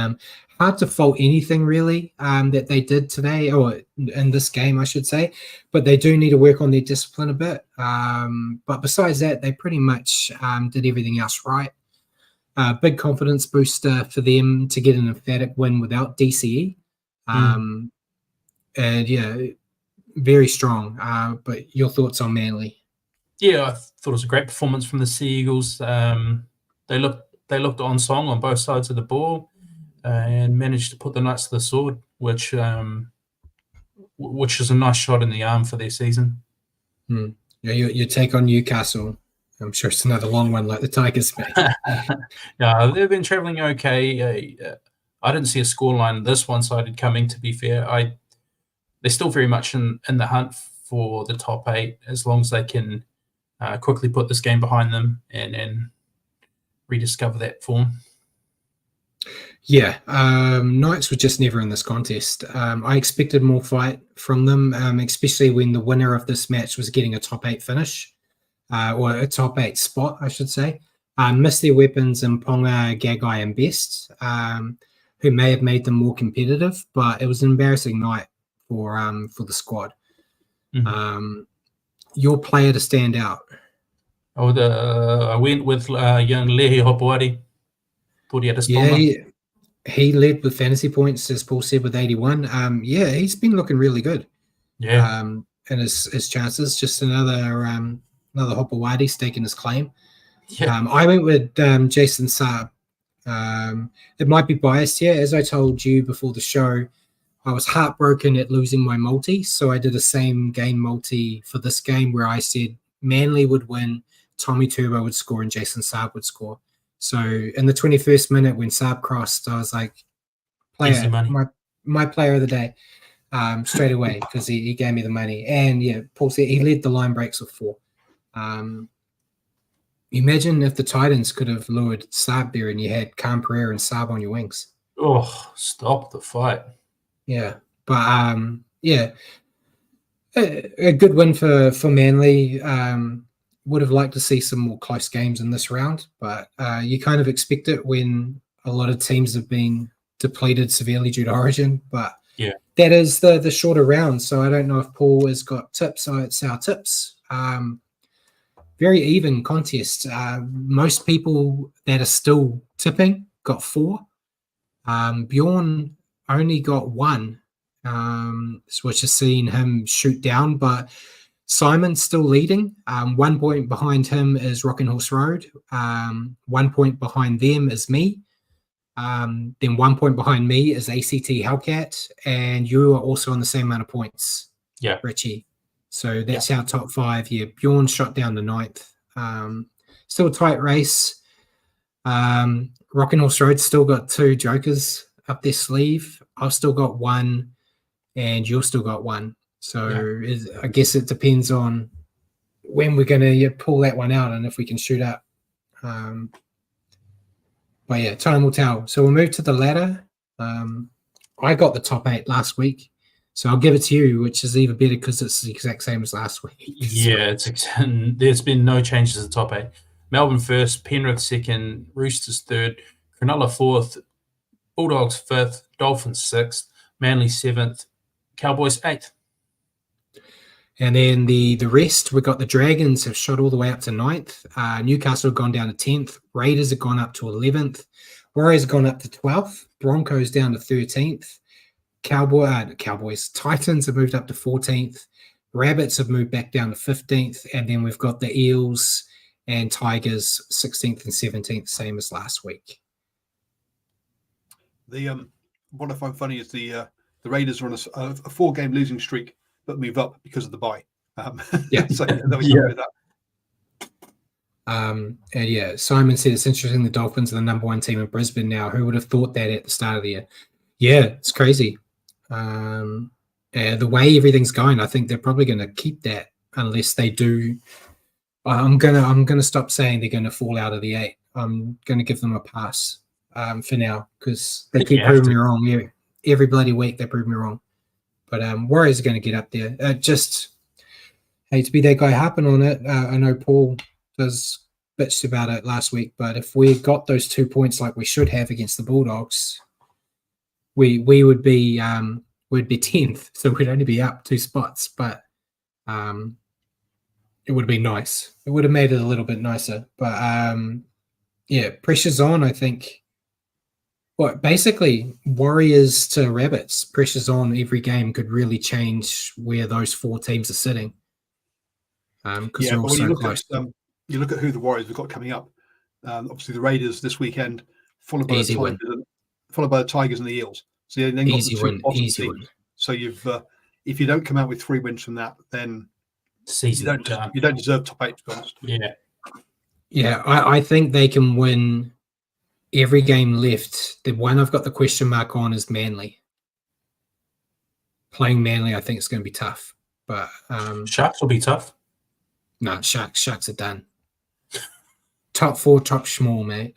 Hard to fault anything really that they did today, or in this game, I should say, but they do need to work on their discipline a bit. But besides that, they pretty much did everything else right. Big confidence booster for them to get an emphatic win without DCE. And yeah, very strong. But your thoughts on Manly? Yeah, I thought it was a great performance from the Seagulls. They looked on song on both sides of the ball and managed to put the Knights to the sword, which is a nice shot in the arm for their season. Yeah, your take on Newcastle? I'm sure it's another long one like the Tigers made. Yeah, they've been travelling okay. I didn't see a scoreline this one-sided coming, to be fair. They're still very much in the hunt for the top 8 as long as they can quickly put this game behind them and rediscover that form. Yeah, Knights were just never in this contest. I expected more fight from them, especially when the winner of this match was getting a top 8 finish, or a top 8 spot, I should say. Missed their weapons in Ponga, Gagai, and Best. who may have made them more competitive, but it was an embarrassing night for the squad. Mhm. Your player to stand out? I went with young Lehi Hopewadi. Thought he had a Yeah, stomach. he led with fantasy points, as Paul said, with 81. Yeah, he's been looking really good. Yeah. And his chances. Just another Hopewadi staking his claim. Yeah. I went with Jason Saab. It might be biased here. As I told you before the show, I was heartbroken at losing my multi, so I did a same game multi for this game where I said Manly would win, Tommy Turbo would score, and Jason Saab would score. So in the 21st minute when Saab crossed, I was like, Easy money. my player of the day, straight away, because he gave me the money. And yeah, Paul said he led the line breaks with 4. Imagine if the Titans could have lured Saab there and you had Cam Pereira and Saab on your wings. Oh, stop the fight. Yeah, but yeah, a good win for Manly. Would have liked to see some more close games in this round, but you kind of expect it when a lot of teams have been depleted severely due to Origin. But yeah, that is the shorter round, so I don't know if Paul has got tips. So it's our tips. Very even contest. Most people that are still tipping got 4. Bjorn only got 1, which has seen him shoot down, but Simon's still leading. 1 point behind him is Rockin' Horse Road. 1 point behind them is me. Then 1 point behind me is ACT Hellcat, and you are also on the same amount of points. Yeah, Richie. So that's our top 5 here. Bjorn shot down the 9th. Still a tight race. Rockin' Horse Road still got 2 jokers up their sleeve. I've still got 1, and you've still got 1. So I guess it depends on when we're going to pull that one out and if we can shoot up. But yeah, time will tell. So we'll move to the ladder. I got the top 8 last week, so I'll give it to you, which is even better because it's the exact same as last week. Yeah, there's been no changes to the top 8. Melbourne first, Penrith second, Roosters third, Cronulla 4th, Bulldogs 5th, Dolphins 6th, Manly 7th, Cowboys 8th. And then the rest, we've got the Dragons have shot all the way up to 9th. Newcastle have gone down to 10th. Raiders have gone up to 11th. Warriors have gone up to 12th. Broncos down to 13th. Cowboys. Titans have moved up to 14th. Rabbits have moved back down to 15th. And then we've got the Eels and Tigers 16th and 17th, same as last week. What I find funny is the Raiders are on a 4-game losing streak, but move up because of the bye. Yeah. So that was with that. And yeah, Simon said it's interesting the Dolphins are the number 1 team in Brisbane now. Who would have thought that at the start of the year? Yeah, it's crazy. The way everything's going, I think they're probably going to keep that unless they do. I'm gonna stop saying they're going to fall out of the 8. I'm going to give them a pass for now because they keep proving me wrong. Yeah, every bloody week they prove me wrong. But Warriors are going to get up there. Just hate to be that guy harping on it. I know Paul does bitched about it last week, but if we got those 2 points like we should have against the Bulldogs, we would be we'd be 10th, so we'd only be up 2 spots. But it would have been nice. It would have made it a little bit nicer. But yeah, pressure's on. I think. Basically, Warriors to Rabbits, pressure's on every game could really change where those 4 teams are sitting. Because they're all so close. You look at who the Warriors have got coming up. Obviously, the Raiders this weekend, followed by the Tigers and the Eels. So you then got the 2 bottom teams. So if you don't come out with 3 wins from that, then you don't deserve top 8, to be honest. Yeah, I think they can win every game left. The one I've got the question mark on is Manly. Playing Manly, I think it's going to be tough. But Sharks will be tough. No, Sharks are done. Top 4, top small, mate.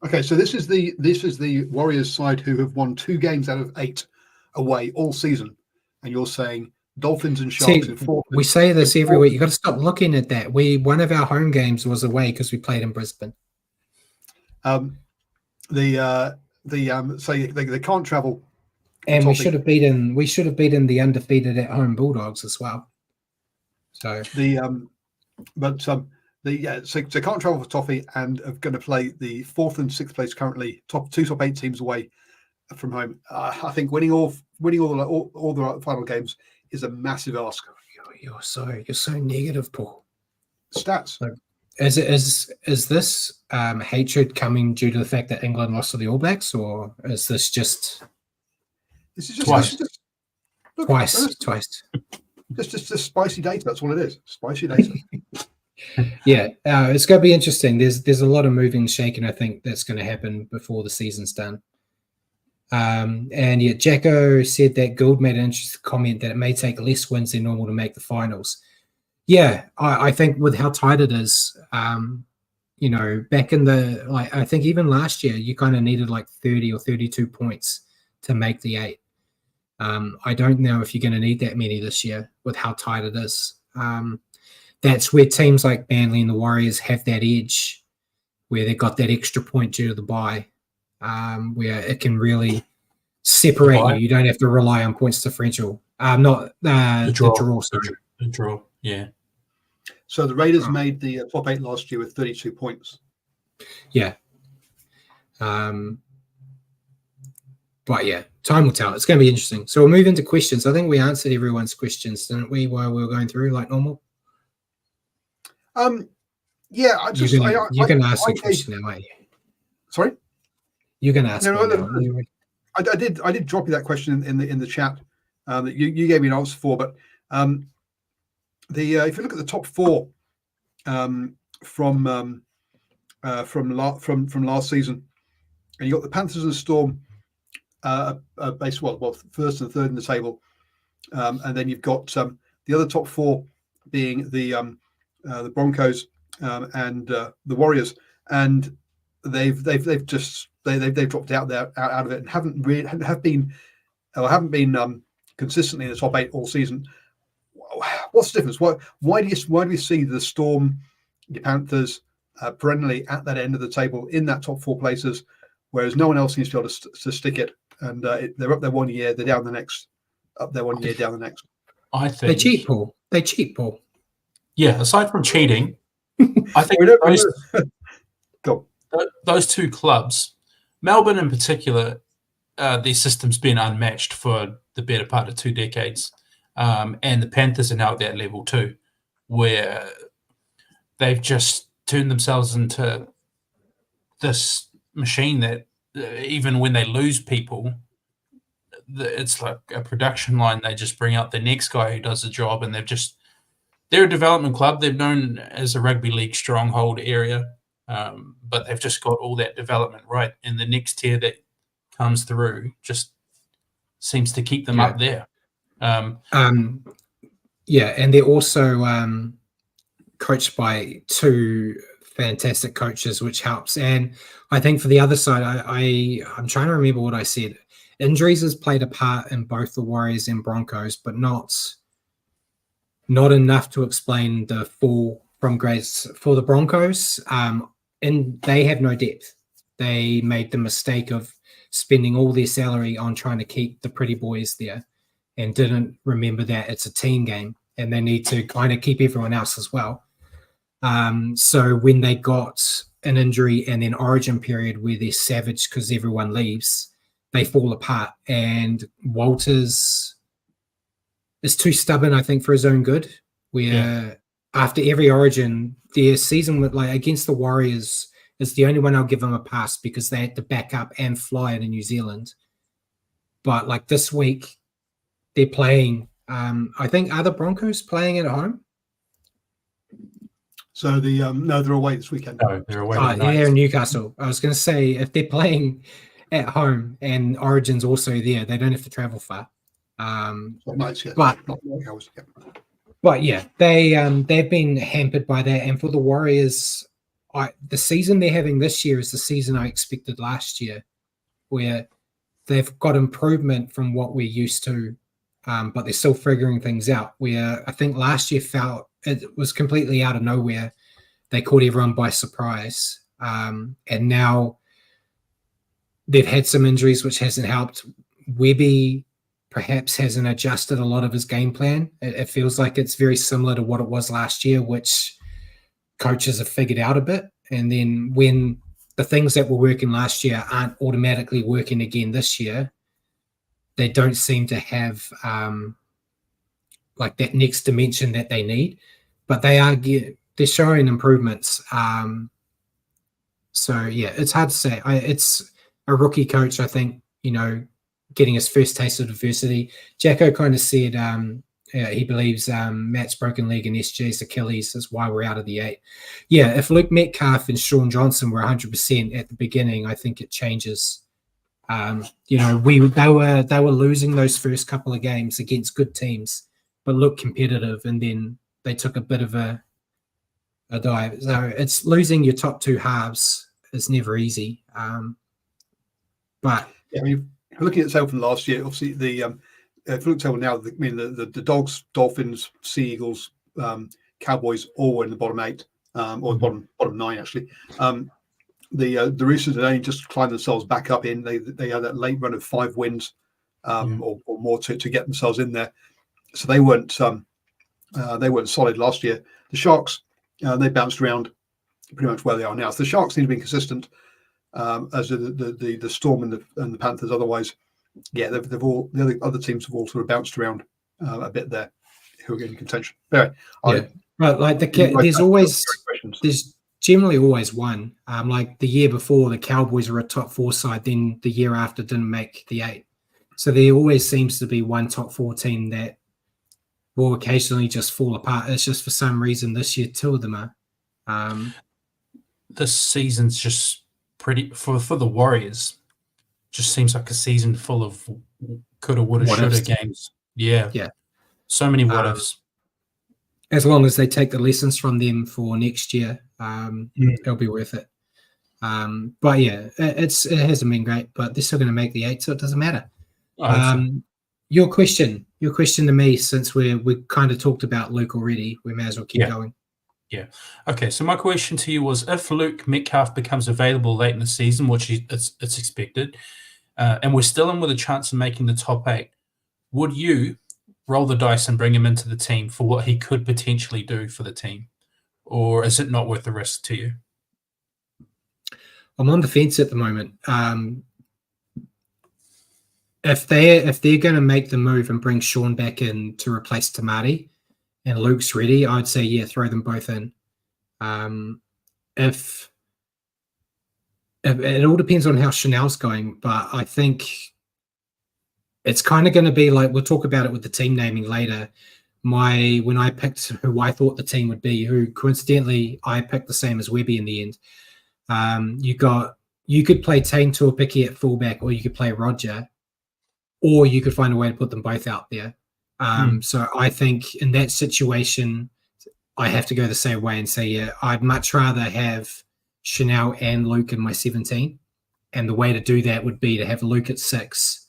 Okay, so this is the Warriors side who have won 2 games out of 8 away all season, and you're saying Dolphins and Sharks in 4. We say this every week. You got to stop looking at that. One of our home games was away because we played in Brisbane. The so they can't travel. And we should have beaten the undefeated at home Bulldogs as well. So so can't travel for toffee and are going to play the 4th and 6th place currently, top 8 teams away from home. I think winning all the final games is a massive ask. You're so negative, Paul. Stats. So, is this hatred coming due to the fact that England lost to the All Blacks, or is this just? This is just twice. Just spicy data. That's all it is. Spicy data. Yeah, it's going to be interesting. There's a lot of moving and shaking. I think that's going to happen before the season's done. And yeah, Jacko said that Gould made an interesting comment that it may take less wins than normal to make the finals. Yeah, I think with how tight it is, back in I think even last year you kind of needed like 30 or 32 points to make the 8. I don't know if you're going to need that many this year with how tight it is. That's where teams like Manly and the Warriors have that edge, where they got that extra point due to the bye, where it can really separate you. You don't have to rely on points differential. Not the draw. The draw, yeah. So the Raiders made the top 8 last year with 32 points. Yeah. But yeah, time will tell. It's going to be interesting. So we'll move into questions. I think we answered everyone's questions, didn't we, while we were going through like normal? Yeah, you can ask a question now, aren't you? Sorry? You can ask. I did drop you that question in the chat that you gave me an answer for, but if you look at the top 4 from last season, and you got the Panthers and the Storm based first and third in the table, and then you've got the other top 4 being the Broncos and the Warriors, and they've dropped out of it and haven't been consistently in the top 8 all season. What's the difference? Why do we see the Storm, the Panthers perennially at that end of the table in that top 4 places, whereas no one else seems to be able to stick it, and they're up there one year, they're down the next, up there one year, down the next. I think they cheat, Paul. Yeah, aside from cheating, I think those 2 clubs, Melbourne in particular, their system's been unmatched for the better part of 2 decades. And the Panthers are now at that level too, where they've just turned themselves into this machine that even when they lose people, it's like a production line. They just bring out the next guy who does the job, and they're a development club. They're known as a rugby league stronghold area, but they've just got all that development right. And the next tier that comes through just seems to keep them up there. And they're also coached by 2 fantastic coaches, which helps. And I think for the other side, I'm trying to remember what I said. Injuries has played a part in both the Warriors and Broncos, but not enough to explain the fall from grace for the Broncos. And they have no depth. They made the mistake of spending all their salary on trying to keep the pretty boys there, and didn't remember that it's a team game and they need to kind of keep everyone else as well. So when they got an injury and then origin period where they're savage because everyone leaves, they fall apart. And Walters is too stubborn, I think, for his own good, where after every origin, their season with against the Warriors is the only one I'll give them a pass because they had to back up and fly to New Zealand. But this week, they're playing, I think, are the Broncos playing at home? So no, they're away this weekend. No, they're away. They're in Newcastle. I was going to say, if they're playing at home and Origin's also there, they don't have to travel far. But yeah, they've been hampered by that. And for the Warriors, the season they're having this year is the season I expected last year, where they've got improvement from what we're used to. But they're still figuring things out, where I think last year felt it was completely out of nowhere. They caught everyone by surprise. And now they've had some injuries, which hasn't helped. Webby perhaps hasn't adjusted a lot of his game plan. It feels like it's very similar to what it was last year, which coaches have figured out a bit. And then when the things that were working last year aren't automatically working again this year, they don't seem to have like that next dimension that they need. But they're showing improvements. So yeah, it's hard to say. It's a rookie coach, I think, getting his first taste of adversity. Jacko kind of said he believes Matt's broken leg and SG's Achilles is why we're out of the 8. Yeah, if Luke Metcalf and Sean Johnson were 100% at the beginning, I think it changes. They were losing those first couple of games against good teams, but looked competitive, and then they took a bit of a dive. So it's losing your top 2 halves is never easy. But yeah, looking at itself from last year, obviously if you look at now, the Dogs, Dolphins, Sea Eagles, Cowboys all were in the bottom 8, or bottom 9 actually. The Roosters had only just climbed themselves back up in. They had that late run of 5 wins or more to get themselves in there. So they weren't solid last year. The Sharks, they bounced around pretty much where they are now. So the Sharks need to be consistent, as the Storm and the Panthers. Otherwise, yeah, the other teams have all sort of bounced around a bit there, who are getting contention. Anyway, but like there's generally always one. Like the year before, the Cowboys were a top 4 side. Then the year after, didn't make the 8. So there always seems to be one top 4 team that will occasionally just fall apart. It's just for some reason this year 2 of them are. This season's just pretty for the Warriors. Just seems like a season full of coulda, woulda, shoulda games. Yeah. So many what ifs. As long as they take the lessons from them for next year, it'll be worth it. But yeah, it hasn't been great, but they're still going to make the 8, so it doesn't matter. Your question to me, since we kind of talked about Luke already, we may as well keep going. Yeah. Okay. So my question to you was, if Luke Metcalf becomes available late in the season, which it's expected, and we're still in with a chance of making the top 8, would you roll the dice and bring him into the team for what he could potentially do for the team, or is it not worth the risk to you? I'm on the fence at the moment. If they're going to make the move and bring Sean back in to replace Tamati, and Luke's ready, I'd say, yeah, throw them both in. If it all depends on how Chanel's going, but I think it's kind of going to be like, we'll talk about it with the team naming later. When I picked who I thought the team would be, who coincidentally I picked the same as Webby in the end. You could play Tane Tuapiki at fullback, or you could play Roger, or you could find a way to put them both out there. So I think in that situation, I have to go the same way and say, yeah, I'd much rather have Chanel and Luke in my 17. And the way to do that would be to have Luke at 6,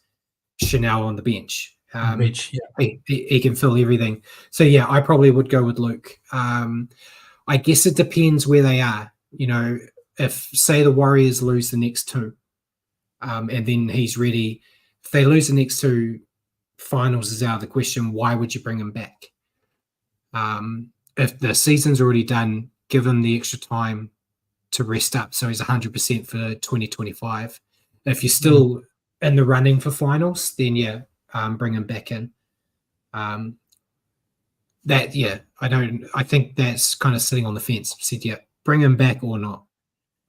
Chanel on the bench. He can fill everything. So yeah, I probably would go with Luke. I guess it depends where they are. If say the Warriors lose the next 2, and then he's ready. If they lose the next 2, finals is out of the question. Why would you bring him back? If the season's already done, give him the extra time to rest up so he's 100% for 2025. If you're still in the running for finals, then yeah, bring him back in. I think that's kind of sitting on the fence. Said, yeah, bring him back or not.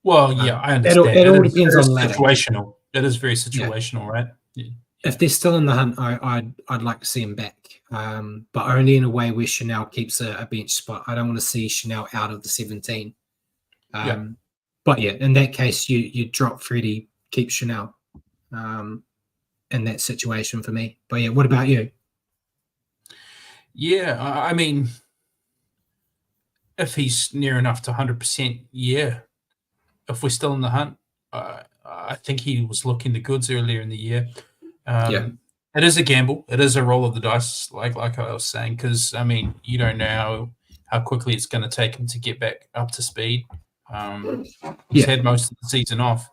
Well, yeah, I understand. It all depends on situational. It is very situational, right? Yeah. If they're still in the hunt, I'd like to see him back, but only in a way where Chanel keeps a bench spot. I don't want to see Chanel out of the 17. But yeah, in that case, you drop Freddie, keep Chanel in that situation for me. But yeah, what about you? Yeah, I mean, if he's near enough to 100%, yeah. If we're still in the hunt, I think he was looking the goods earlier in the year. It is a gamble. It is a roll of the dice, like I was saying, because, I mean, you don't know how quickly it's going to take him to get back up to speed. He's had most of the season off.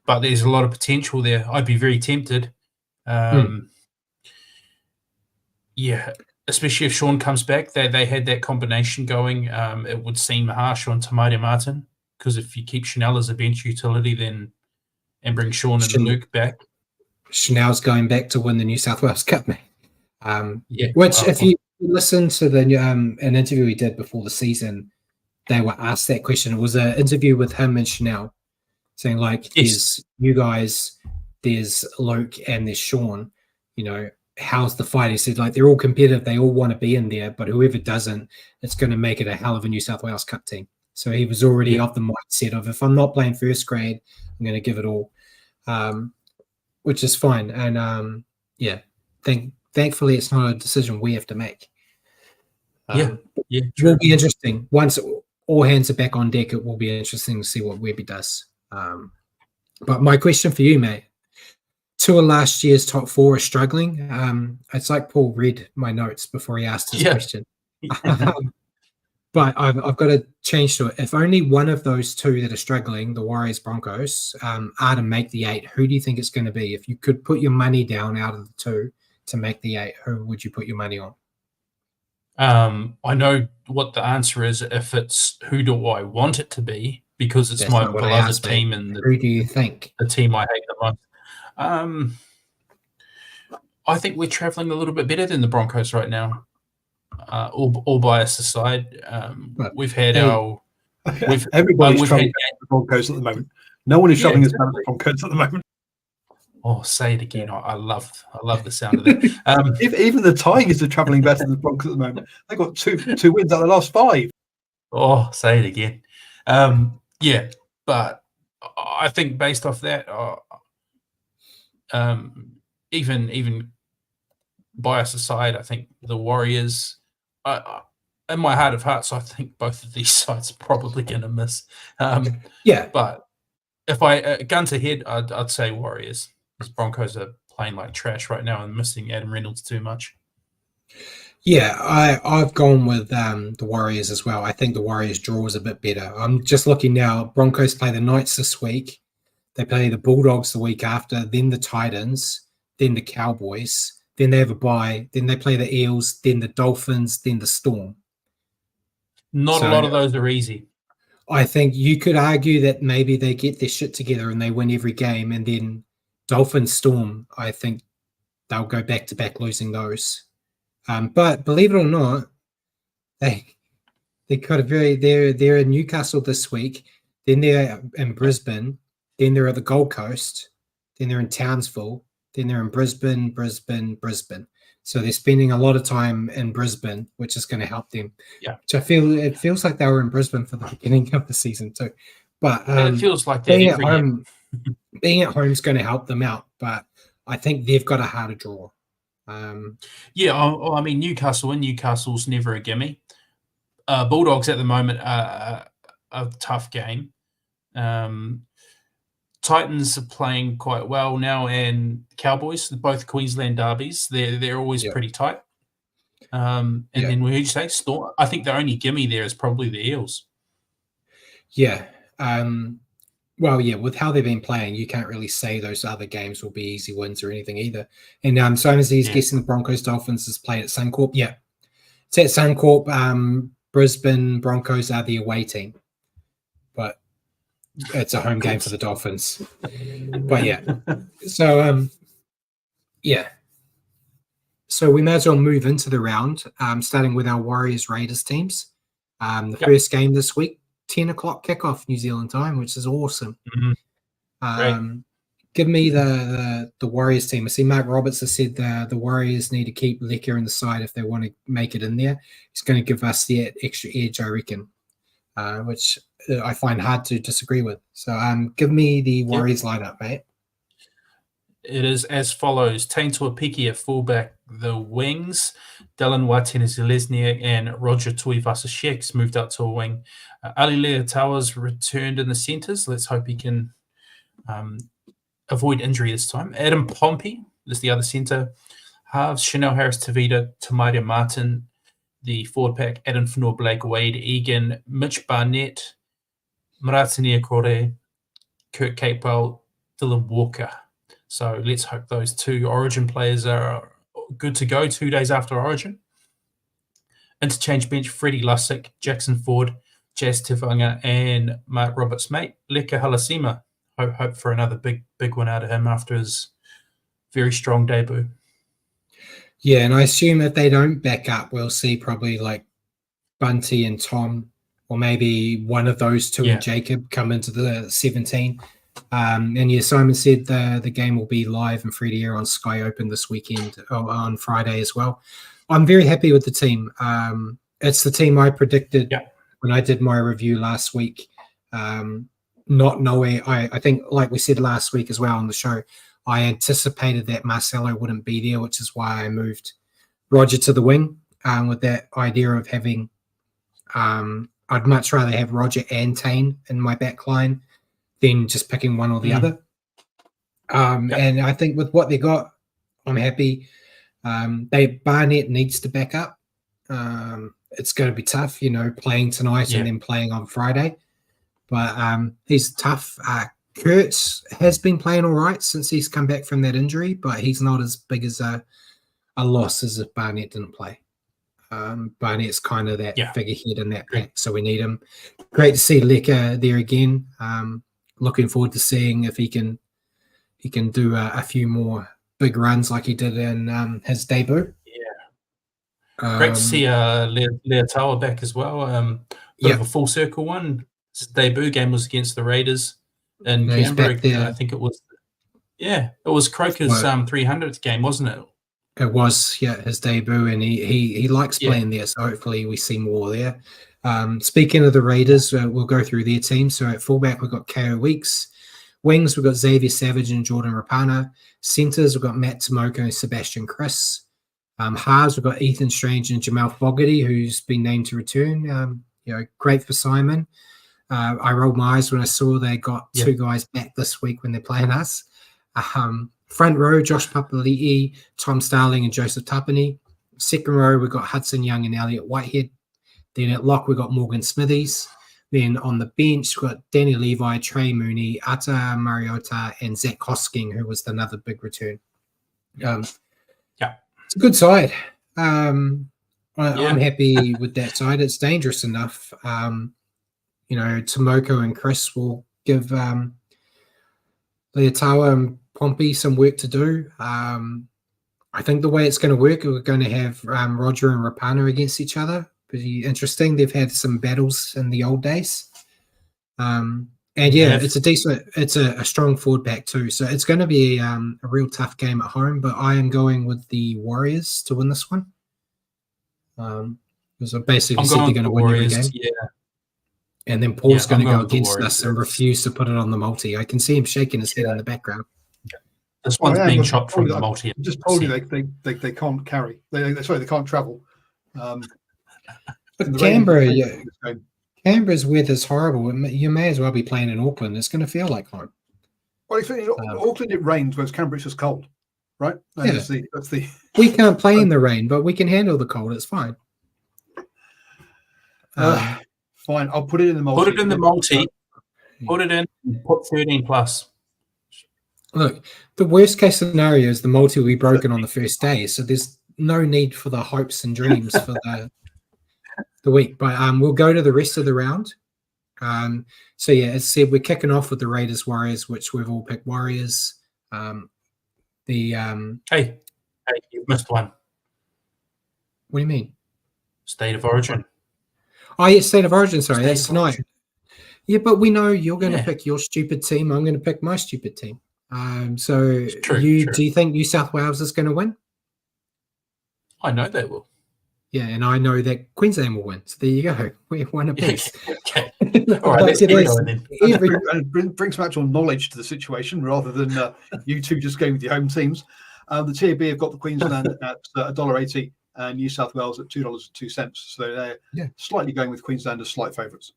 but there's a lot of potential there. I'd be very tempted. Yeah, especially if Sean comes back. They had that combination going. It would seem harsh on Tamari Martin, because if you keep Chanel as a bench utility and bring Sean and Luke back. Chanel's going back to win the New South Wales Cup, mate. If you listen to the an interview he did before the season, they were asked that question. It was an interview with him and Chanel, saying like, there's you guys, there's Luke, and there's Sean. How's the fight? He said, like, they're all competitive. They all want to be in there, but whoever doesn't, it's going to make it a hell of a New South Wales Cup team. So he was already of the mindset of, if I'm not playing first grade, I'm going to give it all, which is fine. And thankfully, it's not a decision we have to make. It will be interesting. Once all hands are back on deck, it will be interesting to see what Webby does. But my question for you, mate, 2 of last year's top 4 are struggling. It's like Paul read my notes before he asked his question. But I've got to change to it. If only one of those 2 that are struggling, the Warriors, Broncos, are to make the 8, who do you think it's going to be? If you could put your money down out of the 2 to make the 8, who would you put your money on? I know what the answer is. If it's who do I want it to be, because it's my beloved team, and who do you think? The team I hate the most. I think we're traveling a little bit better than the Broncos right now. All bias aside, we've had everybody's traveling the Broncos at the moment. No one is traveling as bad as the Broncos at the moment. Oh, say it again! I love the sound of that. Even the Tigers are traveling better than the Broncos at the moment. They got two wins out of the last 5. Oh, say it again! But I think based off that, even bias aside, I think the Warriors. In my heart of hearts, I think both of these sides are probably going to miss. But if I gun to head, I'd say Warriors. Because Broncos are playing like trash right now and missing Adam Reynolds too much. Yeah, I've gone with the Warriors as well. I think the Warriors draw is a bit better. I'm just looking now. Broncos play the Knights this week. They play the Bulldogs the week after, then the Titans, then the Cowboys. Then they have a bye. Then they play the Eels, then the Dolphins, then the Storm. Not a lot of those are easy. I think you could argue that maybe they get their shit together and they win every game, and then Dolphins, Storm, I think they'll go back to back losing those. But believe it or not, they got they're in Newcastle this week, then they're in Brisbane, then they're at the Gold Coast, then they're in Townsville, then they're in Brisbane. So they're spending a lot of time in Brisbane, which is going to help them. Yeah. Which it feels like they were in Brisbane for the beginning of the season too. But it feels like that being at home is going to help them out. But I think they've got a harder draw. I mean, Newcastle's never a gimme. Bulldogs at the moment are a tough game. Titans are playing quite well now, and Cowboys, both Queensland derbies, they're always pretty tight. Then who did you say? Storm? I think the only gimme there is probably the Eels. Yeah. With how they've been playing, you can't really say those other games will be easy wins or anything either. And Simon's guessing the Broncos Dolphins is played at Suncorp. Yeah. It's at Suncorp. Brisbane Broncos are the away team. But it's a home game for the Dolphins. But so we may as well move into the round, starting with our Warriors Raiders teams. First game this week, 10 o'clock kickoff New Zealand time, which is awesome. Give me the Warriors team. I see Mark Roberts has said the Warriors need to keep Lecker in the side if they want to make it in there. He's going to give us the extra edge, I reckon, which I find hard to disagree with. So give me the Warriors lineup, mate. It is as follows. Tain Tuapiki at fullback, the wings. Dylan Watene-Zelezniak and Roger Tuivasa-Sheck's moved up to a wing. Ali Leotawa's returned in the centres. Let's hope he can avoid injury this time. Adam Pompey is the other centre. Halves, Chanel Harris-Tavita, Tamari Martin. The forward pack, Adam Fanor, Blake Wade, Egan, Mitch Barnett, Maratini Akore, Kurt Capewell, Dylan Walker. So let's hope those two Origin players are good to go 2 days after Origin. Interchange bench, Freddie Lussick, Jackson Ford, Jazz Tifanga, and Mark Roberts' mate, Leka Halasima. Hope for another big one out of him after his very strong debut. Yeah, and I assume if they don't back up, we'll see probably like Bunty and Tom, or maybe one of those two and Jacob come into the 17. And yeah, Simon said the game will be live and free to air on Sky Open this weekend, or on Friday as well. I'm very happy with the team. It's the team I predicted when I did my review last week. Not knowing, I think, like we said last week as well on the show, I anticipated that Marcelo wouldn't be there, which is why I moved Roger to the wing with that idea of having I'd much rather have Roger and Tane in my back line than just picking one or the other. And I think with what they got, I'm happy. Barnett needs to back up. It's going to be tough, playing tonight and then playing on Friday. But he's tough. Kurtz has been playing all right since he's come back from that injury, but he's not as big as a loss as if Barnett didn't play. Barnett's kind of that figurehead in that pack, so we need him. Great to see Leka there again. Looking forward to seeing if he can do a few more big runs like he did in his debut. Great to see Leotawa back as well. Bit of a full circle one. His debut game was against the Raiders in Canberra. I think it was. It was Croker's 300th game, wasn't it? It was, his debut, and he likes playing there, so hopefully we see more there. Speaking of the Raiders, we'll go through their team. So at fullback, we've got Ko Weeks. Wings, we've got Xavier Savage and Jordan Rapana. Centres, we've got Matt Tomoko and Sebastian Chris. Halves, we've got Ethan Strange and Jamal Fogarty, who's been named to return. Great for Simon. I rolled my eyes when I saw they got two guys back this week when they're playing us. Front row, Josh Papali'i, Tom Starling and Joseph Tapani. Second row, we've got Hudson Young and Elliot Whitehead. Then at lock, we've got Morgan Smithies. Then on the bench, we've got Danny Levi, Trey Mooney, Ata Mariota, and Zach Hosking, who was another big return. It's a good side. I'm happy with that side. It's dangerous enough. Tomoko and Chris will give Leotawa and Pompey some work to do. I think the way it's going to work, we're going to have Roger and Rapana against each other. Pretty interesting. They've had some battles in the old days. It's a strong forward pack too. So it's going to be a real tough game at home, but I am going with the Warriors to win this one. Because I basically said they're going to win every game. And then Paul's going to go against us and refuse to put it on the multi. I can see him shaking his head in the background. This one's being chopped from the multi. I just told you they can't carry. They can't travel. But Canberra's weather's horrible. You may as well be playing in Auckland. It's going to feel like home. Well, in Auckland it rains, whereas Canberra it's just cold, right? That's the. We can't play in the rain, but we can handle the cold. It's fine. Fine, I'll put it in the multi. Put it in the multi. Put it in. Put 13 plus. Look, the worst case scenario is the multi will be broken on the first day, so there's no need for the hopes and dreams for the week. But we'll go to the rest of the round. As I said, we're kicking off with the Raiders Warriors, which we've all picked Warriors. Hey, you've missed one. What do you mean? State of Origin. Oh, yeah, State of Origin. Sorry, that's tonight. Yeah, but we know you're going to pick your stupid team. I'm going to pick my stupid team. Do you think New South Wales is going to win? I know they will. Yeah, and I know that Queensland will win. So there you go. We won a piece. Okay. All right, let's get going then. It brings some actual knowledge to the situation rather than you two just going with your home teams. The TAB have got the Queensland at $1.80 and New South Wales at $2.02. So they're slightly going with Queensland as slight favourites.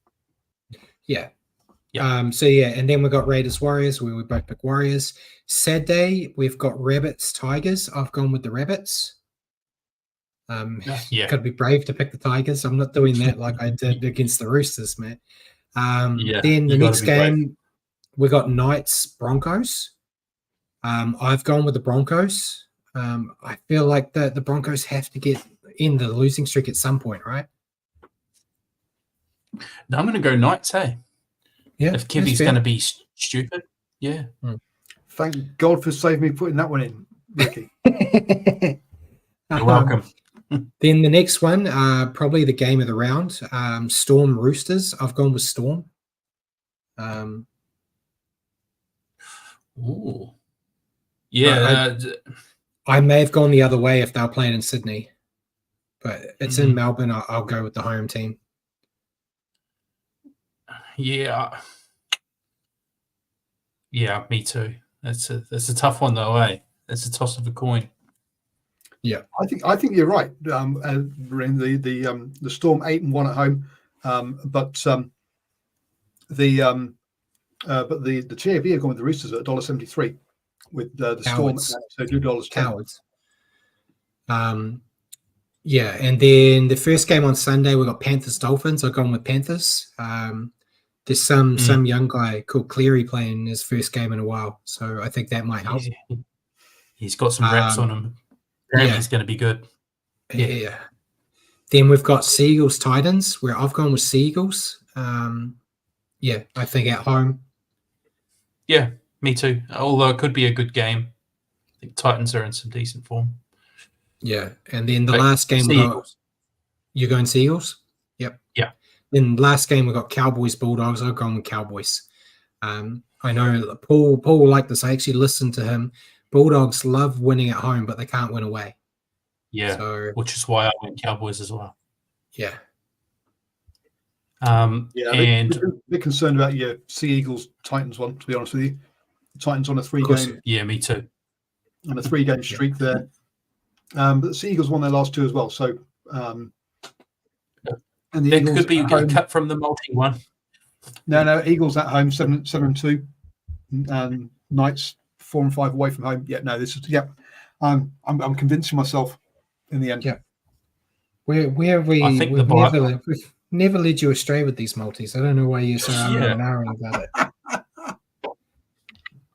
Yeah. And then we've got Raiders Warriors, where we both pick Warriors. Saturday, we've got Rabbits Tigers. I've gone with the Rabbits. Could be brave to pick the Tigers. I'm not doing that like I did against the Roosters, man. Then the next game, We got Knights, Broncos. I've gone with the Broncos. I feel like the Broncos have to get in the losing streak at some point, right? No, I'm going to go Knights, hey? Yeah. If Kivi's going to be stupid, yeah. Thank God for saving me putting that one in, Ricky. You're welcome. Then the next one, probably the game of the round, Storm Roosters. I've gone with Storm. Ooh. Yeah. I may have gone the other way if they were playing in Sydney, but it's in Melbourne. I'll go with the home team. Yeah. Yeah, me too. That's a tough one though, eh? It's a toss of a coin. Yeah, I think you're right. We're in the Storm 8-1 at home, but the TAB are going with the Roosters at $1.73 with the Storm at $2.10. Cowards. Yeah, and then the first game on Sunday we got Panthers Dolphins. I've gone with Panthers. There's some young guy called Cleary playing his first game in a while, so I think that might help. He's got some reps on him. Apparently he's going to be good. Yeah. Then we've got Seagulls Titans, where I've gone with Seagulls. I think at home. Yeah, me too. Although it could be a good game. I think Titans are in some decent form. Yeah, and then the last game you're going Seagulls? Yep. Yeah. Then last game we got Cowboys Bulldogs. I've gone with Cowboys. I know Paul will like this. I actually listened to him. Bulldogs love winning at home, but they can't win away. Yeah, so, which is why I went Cowboys as well. Yeah. And a bit concerned about your Sea Eagles Titans one, to be honest with you. The Titans on a 3-game. Yeah, me too. On a 3-game streak there. But the Sea Eagles won their last 2 as well. So, and the that Eagles could be cut from the multi one. No, Eagles at home 7-2, and Knights 4-5 away from home. Yeah, no, this is I'm convincing myself in the end. Yeah. Where have we? We've never led you astray with these multis. I don't know why you're so narrow about it.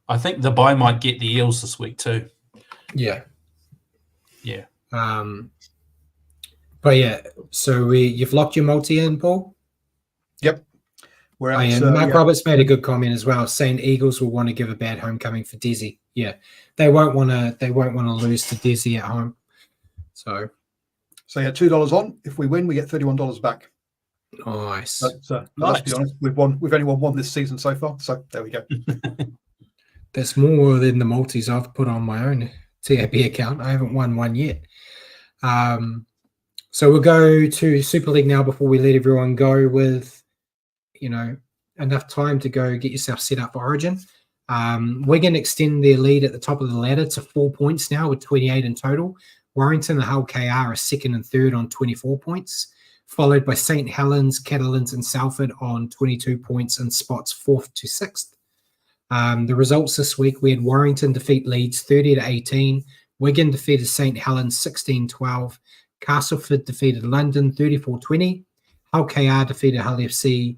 I think the bye might get the Eels this week too. Yeah. Yeah. But yeah, so you've locked your multi in, Paul? Yep. Mark Roberts made a good comment as well, saying Eagles will want to give a bad homecoming for Desi. Yeah, they won't want to lose to Desi at home. So yeah, $2 on. If we win, we get $31 back. Nice. But, let's be honest, we've only won 1 this season so far. So there we go. That's more than the multis I've put on my own TAB account. I haven't won 1 yet. So we'll go to Super League now before we let everyone go with, enough time to go get yourself set up for Origin. Wigan extend their lead at the top of the ladder to 4 points now with 28 in total. Warrington and Hull KR are second and third on 24 points, followed by St. Helens, Catalans and Salford on 22 points and spots 4th to 6th. The results this week, we had Warrington defeat Leeds 30-18, Wigan defeated St. Helens 16-12, Castleford defeated London 34-20, Hull KR defeated Hull FC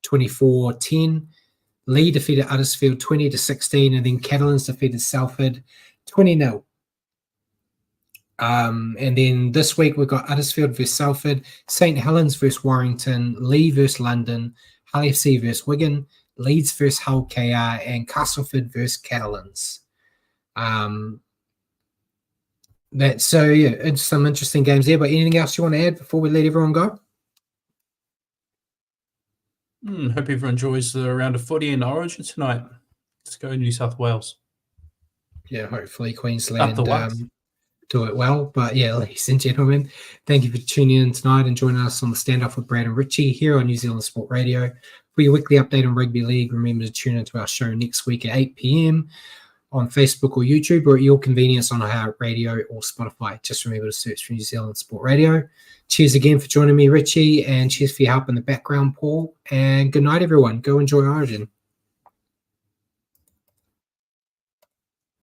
24-10, Lee defeated Uddersfield 20-16, and then Catalans defeated Salford 20-0. And then this week we've got Uddersfield versus Salford, St. Helens versus Warrington, Lee versus London, Hull FC versus Wigan, Leeds versus Hull KR, and Castleford versus Catalans. It's some interesting games there. But anything else you want to add before we let everyone go? Hope everyone enjoys the round of footy in Origin tonight. Let's go New South Wales. Yeah, hopefully Queensland do it well. But yeah, ladies and gentlemen, thank you for tuning in tonight and joining us on the Standoff with Brad and Richie here on New Zealand Sport Radio. For your weekly update on rugby league, remember to tune into our show next week at 8 p.m. on Facebook or YouTube, or at your convenience on iHeartRadio or Spotify. Just remember to search for New Zealand Sport Radio. Cheers again for joining me, Richie, and cheers for your help in the background, Paul. And good night, everyone. Go enjoy Origin.